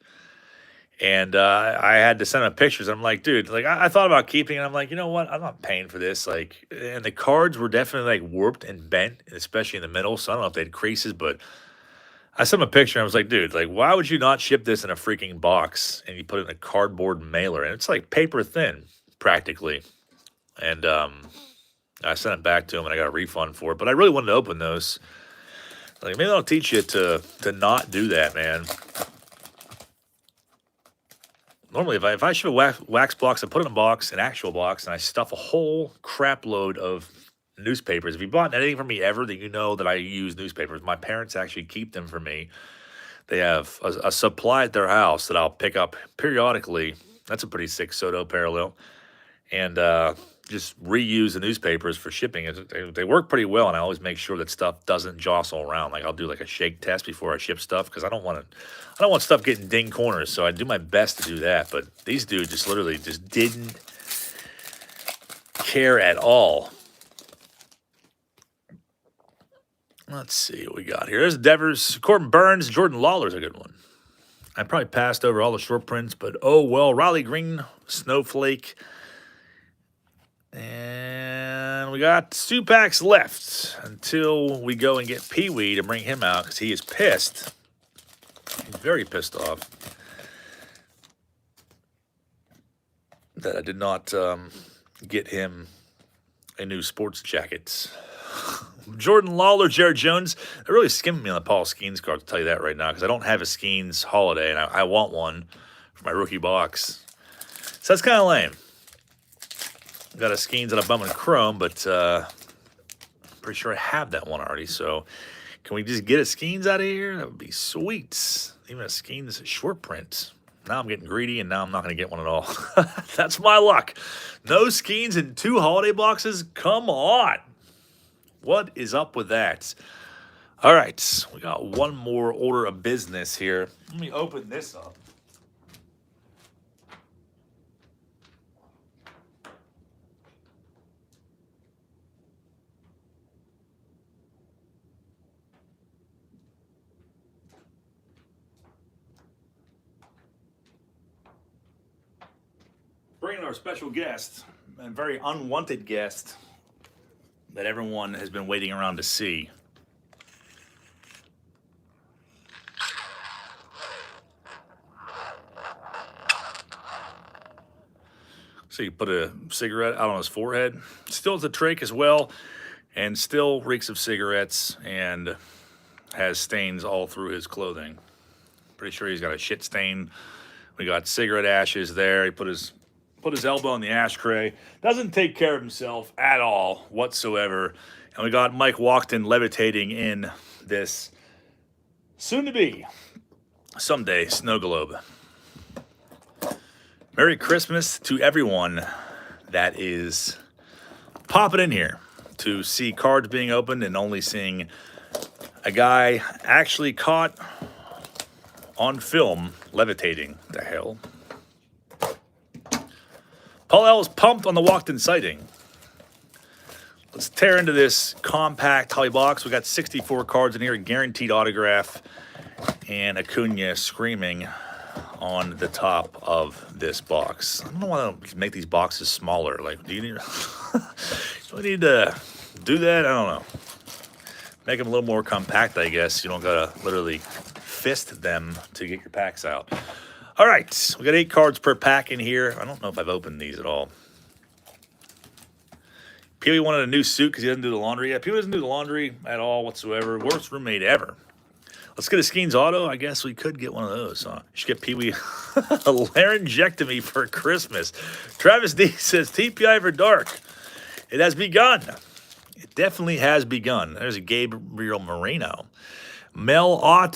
And I had to send him pictures. I'm like, dude, like I thought about keeping it. I'm like, you know what? I'm not paying for this. Like, and the cards were definitely like warped and bent, especially in the middle. So I don't know if they had creases, but I sent him a picture. And I was like, dude, like, why would you not ship this in a freaking box and you put it in a cardboard mailer? And it's like paper thin, practically. And I sent it back to him and I got a refund for it. But I really wanted to open those. Like, maybe I'll teach you to not do that, man. Normally, if I ship a wax box, I put it in a box, an actual box, and I stuff a whole crap load of newspapers. If you bought anything from me ever that you know that I use newspapers, my parents actually keep them for me. They have a supply at their house that I'll pick up periodically. That's a pretty sick Soto parallel. And just reuse the newspapers for shipping. They work pretty well, and I always make sure that stuff doesn't jostle around. Like I'll do like a shake test before I ship stuff because I don't want stuff getting ding corners. So I do my best to do that. But these dudes just literally just didn't care at all. Let's see what we got here. There's Devers, Corbin Burns, Jordan Lawler's a good one. I probably passed over all the short prints, but oh well. Riley Green, Snowflake. And we got 2 packs left until we go and get Pee Wee to bring him out because he is pissed. He's very pissed off that I did not get him a new sports jacket. Jordan Lawler, Jared Jones. They're really skimming me on the Paul Skeens card, to tell you that right now, because I don't have a Skeens holiday, and I want one for my rookie box. So that's kind of lame. Got a Skeens and a Bowman Chrome, but I'm pretty sure I have that one already. So can we just get a Skeens out of here? That would be sweet. Even a Skeens short print. Now I'm getting greedy, and now I'm not going to get one at all. That's my luck. No Skeens in 2 holiday boxes? Come on. What is up with that? All right, we got one more order of business here. Let me open this up. Bringing our special guest, a very unwanted guest that everyone has been waiting around to see. So you put a cigarette out on his forehead. Still has a trach as well, and still reeks of cigarettes and has stains all through his clothing. Pretty sure he's got a shit stain. We got cigarette ashes there. He put his elbow in the ashtray. Doesn't take care of himself at all whatsoever. And we got Mike Walkton levitating in this soon-to-be someday snow globe. Merry Christmas to everyone that is popping in here to see cards being opened and only seeing a guy actually caught on film levitating. The hell? Paul L is pumped on the Walkton sighting. Let's tear into this compact Holly box. We got 64 cards in here, guaranteed autograph, and Acuna screaming on the top of this box. I don't know why they make these boxes smaller. Like, do you need, do we need to do that? I don't know. Make them a little more compact, I guess. You don't gotta literally fist them to get your packs out. All right, we got 8 cards per pack in here. I don't know if I've opened these at all. Pee Wee wanted a new suit because he doesn't do the laundry. Yeah, Pee Wee doesn't do the laundry at all whatsoever. Worst roommate ever. Let's get a Skeens Auto. I guess we could get one of those. Huh? You should get Pee Wee a laryngectomy for Christmas. Travis D says, TPIA for dark. It has begun. It definitely has begun. There's a Gabriel Moreno. Mel Ott.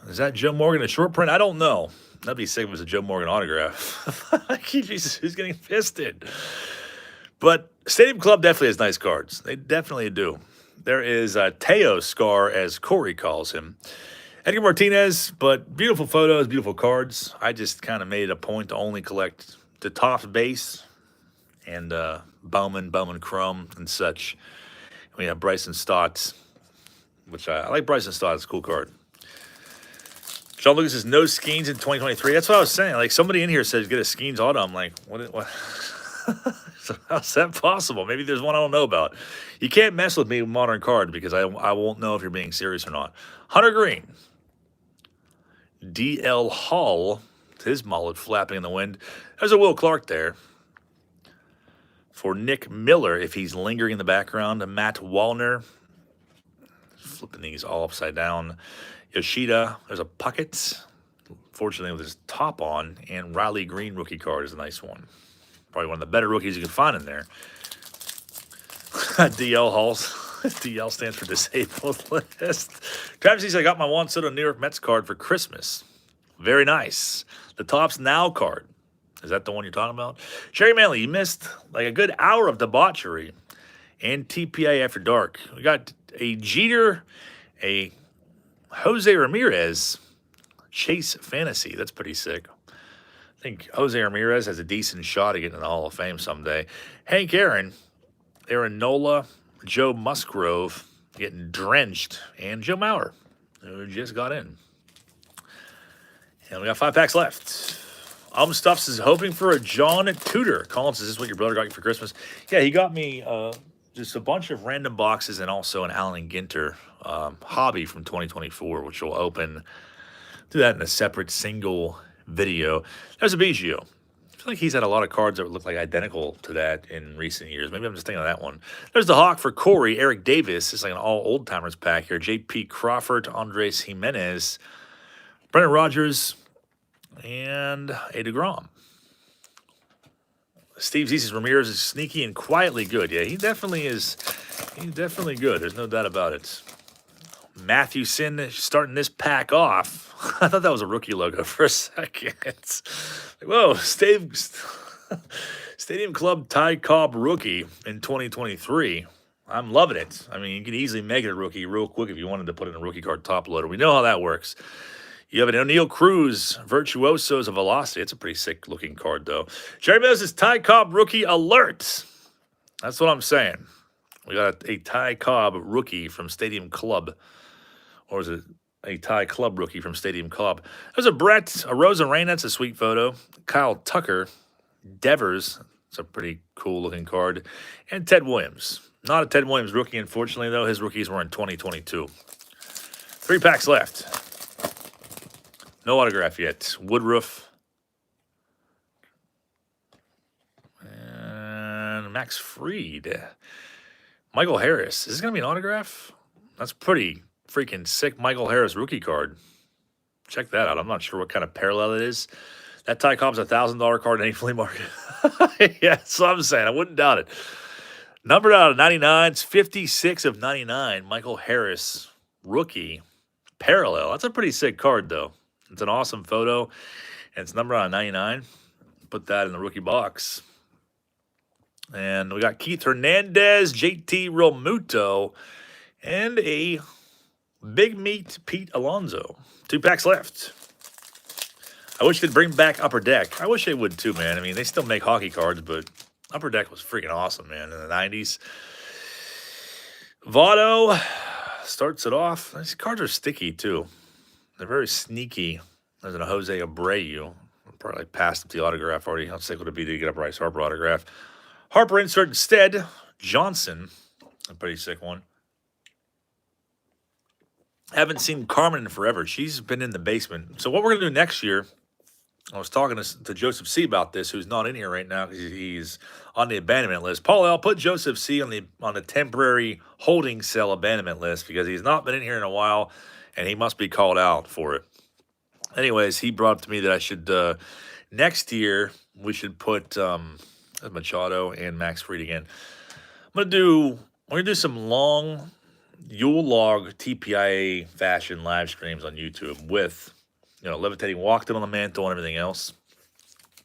Is that Joe Morgan a short print? I don't know. That'd be sick if it was a Joe Morgan autograph. Jesus, who's getting fisted? But Stadium Club definitely has nice cards. They definitely do. There is a Teo Scar, as Corey calls him. Edgar Martinez, but beautiful photos, beautiful cards. I just kind of made it a point to only collect the top base and Bowman Chrome, and such. We have Bryson Stott, which I like. Bryson Stott, it's a cool card. John Lucas says no Skeens in 2023. That's what I was saying. Like, somebody in here says get a Skeens auto. I'm like, what? So how's that possible? Maybe there's one I don't know about. You can't mess with me with modern cards because I won't know if you're being serious or not. Hunter Green. D.L. Hall. His mullet flapping in the wind. There's a Will Clark there. For Nick Miller, if he's lingering in the background. Matt Wallner. Flipping these all upside down. Yoshida, there's a Puckett, fortunately with his top on, and Riley Green rookie card is a nice one. Probably one of the better rookies you can find in there. DL Halls. DL stands for disabled list. Travis says, I got my Juan Soto New York Mets card for Christmas. Very nice. The Topps Now card. Is that the one you're talking about? Sherry Manley, you missed like a good hour of debauchery and TPIA After Dark. We got a Jeter, a Jose Ramirez, Chase Fantasy. That's pretty sick. I think Jose Ramirez has a decent shot at getting in the Hall of Fame someday. Hank Aaron, Aaron Nola, Joe Musgrove getting drenched, and Joe Mauer, who just got in. And we got 5 packs left. Stuffs is hoping for a John Tudor. Collins, is this what your brother got you for Christmas? Yeah, he got me just a bunch of random boxes and also an Allen Ginter hobby from 2024, which will open. Do that in a separate single video. There's a Biggio. I feel like he's had a lot of cards that look like identical to that in recent years. Maybe I'm just thinking of that one. There's the Hawk for Corey. Eric Davis. It's like an all old timers pack here. J.P. Crawford, Andres Jimenez, Brendan Rodgers, and a DeGrom. Steve Z's Ramirez is sneaky and quietly good. Yeah, he definitely is. He's definitely good. There's no doubt about it. Matthew Sin starting this pack off. I thought that was a rookie logo for a second. Whoa, Stadium Club Ty Cobb rookie in 2023. I'm loving it. I mean, you can easily make it a rookie real quick if you wanted to put in a rookie card top loader. We know how that works. You have an O'Neal Cruz, Virtuosos of Velocity. It's a pretty sick looking card, though. Jerry Mills is Ty Cobb rookie alert. That's what I'm saying. We got a Ty Cobb rookie from Stadium Club. Or is it a Ty Club rookie from Stadium Club? There's a Brett, a Rosa Rain. That's a sweet photo. Kyle Tucker, Devers. It's a pretty cool looking card. And Ted Williams. Not a Ted Williams rookie, unfortunately, though. His rookies were in 2022. 3 packs left. No autograph yet. Woodruff. And Max Fried. Michael Harris. Is this going to be an autograph? That's pretty freaking sick Michael Harris rookie card. Check that out. I'm not sure what kind of parallel it is. That Ty Cobb's a $1,000 card in any flea market. Yeah, that's what I'm saying. I wouldn't doubt it. Numbered out of 99. It's 56 of 99. Michael Harris rookie parallel. That's a pretty sick card, though. It's an awesome photo, and it's numbered out of 99. Put that in the rookie box. And we got Keith Hernandez, JT Realmuto, and a Big Meat Pete Alonso. 2 packs left. I wish they'd bring back Upper Deck. I wish they would too, man. I mean, they still make hockey cards, but Upper Deck was freaking awesome, man, in the 90s. Votto starts it off. These cards are sticky, too. They're very sneaky. There's a Jose Abreu. Probably passed up the autograph already. How sick would it be to get a Bryce Harper autograph? Harper insert instead. Johnson. A pretty sick one. Haven't seen Carmen in forever. She's been in the basement. So what we're going to do next year, I was talking to Joseph C. about this, who's not in here right now because he's on the abandonment list. Paul L., put Joseph C. on the temporary holding cell abandonment list because he's not been in here in a while, and he must be called out for it. Anyways, he brought up to me that I should, next year, we should put Machado and Max Fried again. We're gonna do some long Yule log TPIA fashion live streams on YouTube with, levitating walked on the mantle and everything else.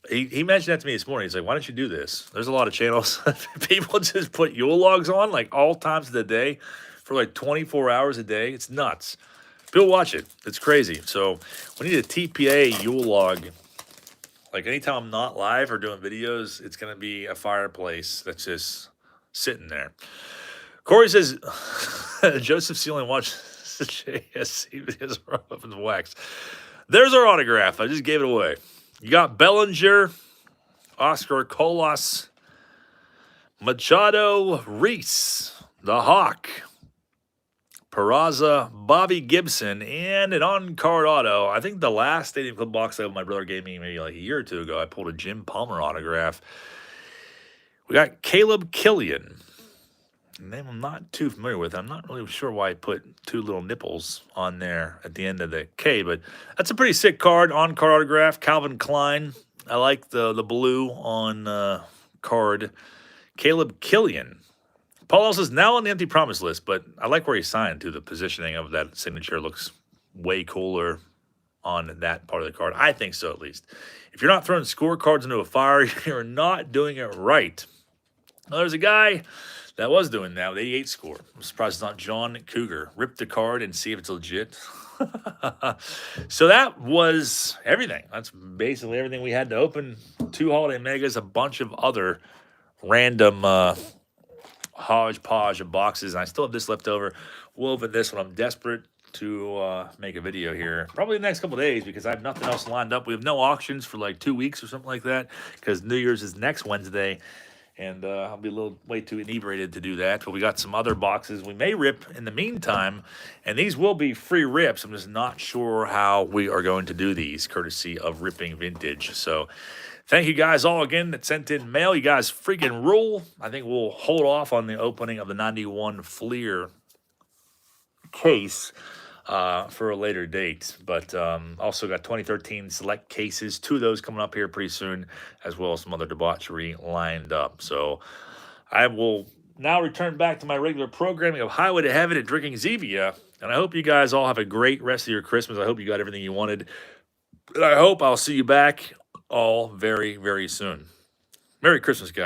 He mentioned that to me this morning. He's like, why don't you do this? There's a lot of channels. People just put Yule logs on like all times of the day for like 24 hours a day. It's nuts. People watch it. It's crazy. So we need a TPA Yule log. Like anytime I'm not live or doing videos, it's going to be a fireplace that's just sitting there. Corey says, Joseph Sealing watched the JSC videos up in the wax. There's our autograph. I just gave it away. You got Bellinger, Oscar Colas, Machado, Reese, the Hawk, Peraza, Bobby Gibson, and an on-card auto. I think the last Stadium Club box that my brother gave me maybe like a year or two ago, I pulled a Jim Palmer autograph. We got Caleb Killian. A name I'm not too familiar with. I'm not really sure why I put 2 little nipples on there at the end of the K, but that's a pretty sick card. On-card autograph. Calvin Klein. I like the blue on card. Caleb Killian. Paul Else is now on the empty promise list, but I like where he signed to. The positioning of that signature looks way cooler on that part of the card. I think so, at least. If you're not throwing scorecards into a fire, you're not doing it right. Well, there's a guy that was doing that with 88 score. I'm surprised it's not John Cougar. Rip the card and see if it's legit. So that was everything. That's basically everything we had to open. 2 holiday megas, a bunch of other random hodgepodge of boxes. And I still have this left over. We'll open this when I'm desperate to make a video here. Probably the next couple days because I have nothing else lined up. We have no auctions for like 2 weeks or something like that because New Year's is next Wednesday. And I'll be a little way too inebriated to do that. But we got some other boxes we may rip in the meantime. And these will be free rips. I'm just not sure how we are going to do these, courtesy of Ripping Vintage. So thank you guys all again that sent in mail. You guys freaking rule. I think we'll hold off on the opening of the 91 Fleer case for a later date. But also got 2013 select cases, 2 of those coming up here pretty soon, as well as some other debauchery lined up. So I will now return back to my regular programming of Highway to Heaven and drinking Zevia. And I hope you guys all have a great rest of your Christmas. I hope you got everything you wanted. And I hope I'll see you back all very, very soon. Merry Christmas, guys.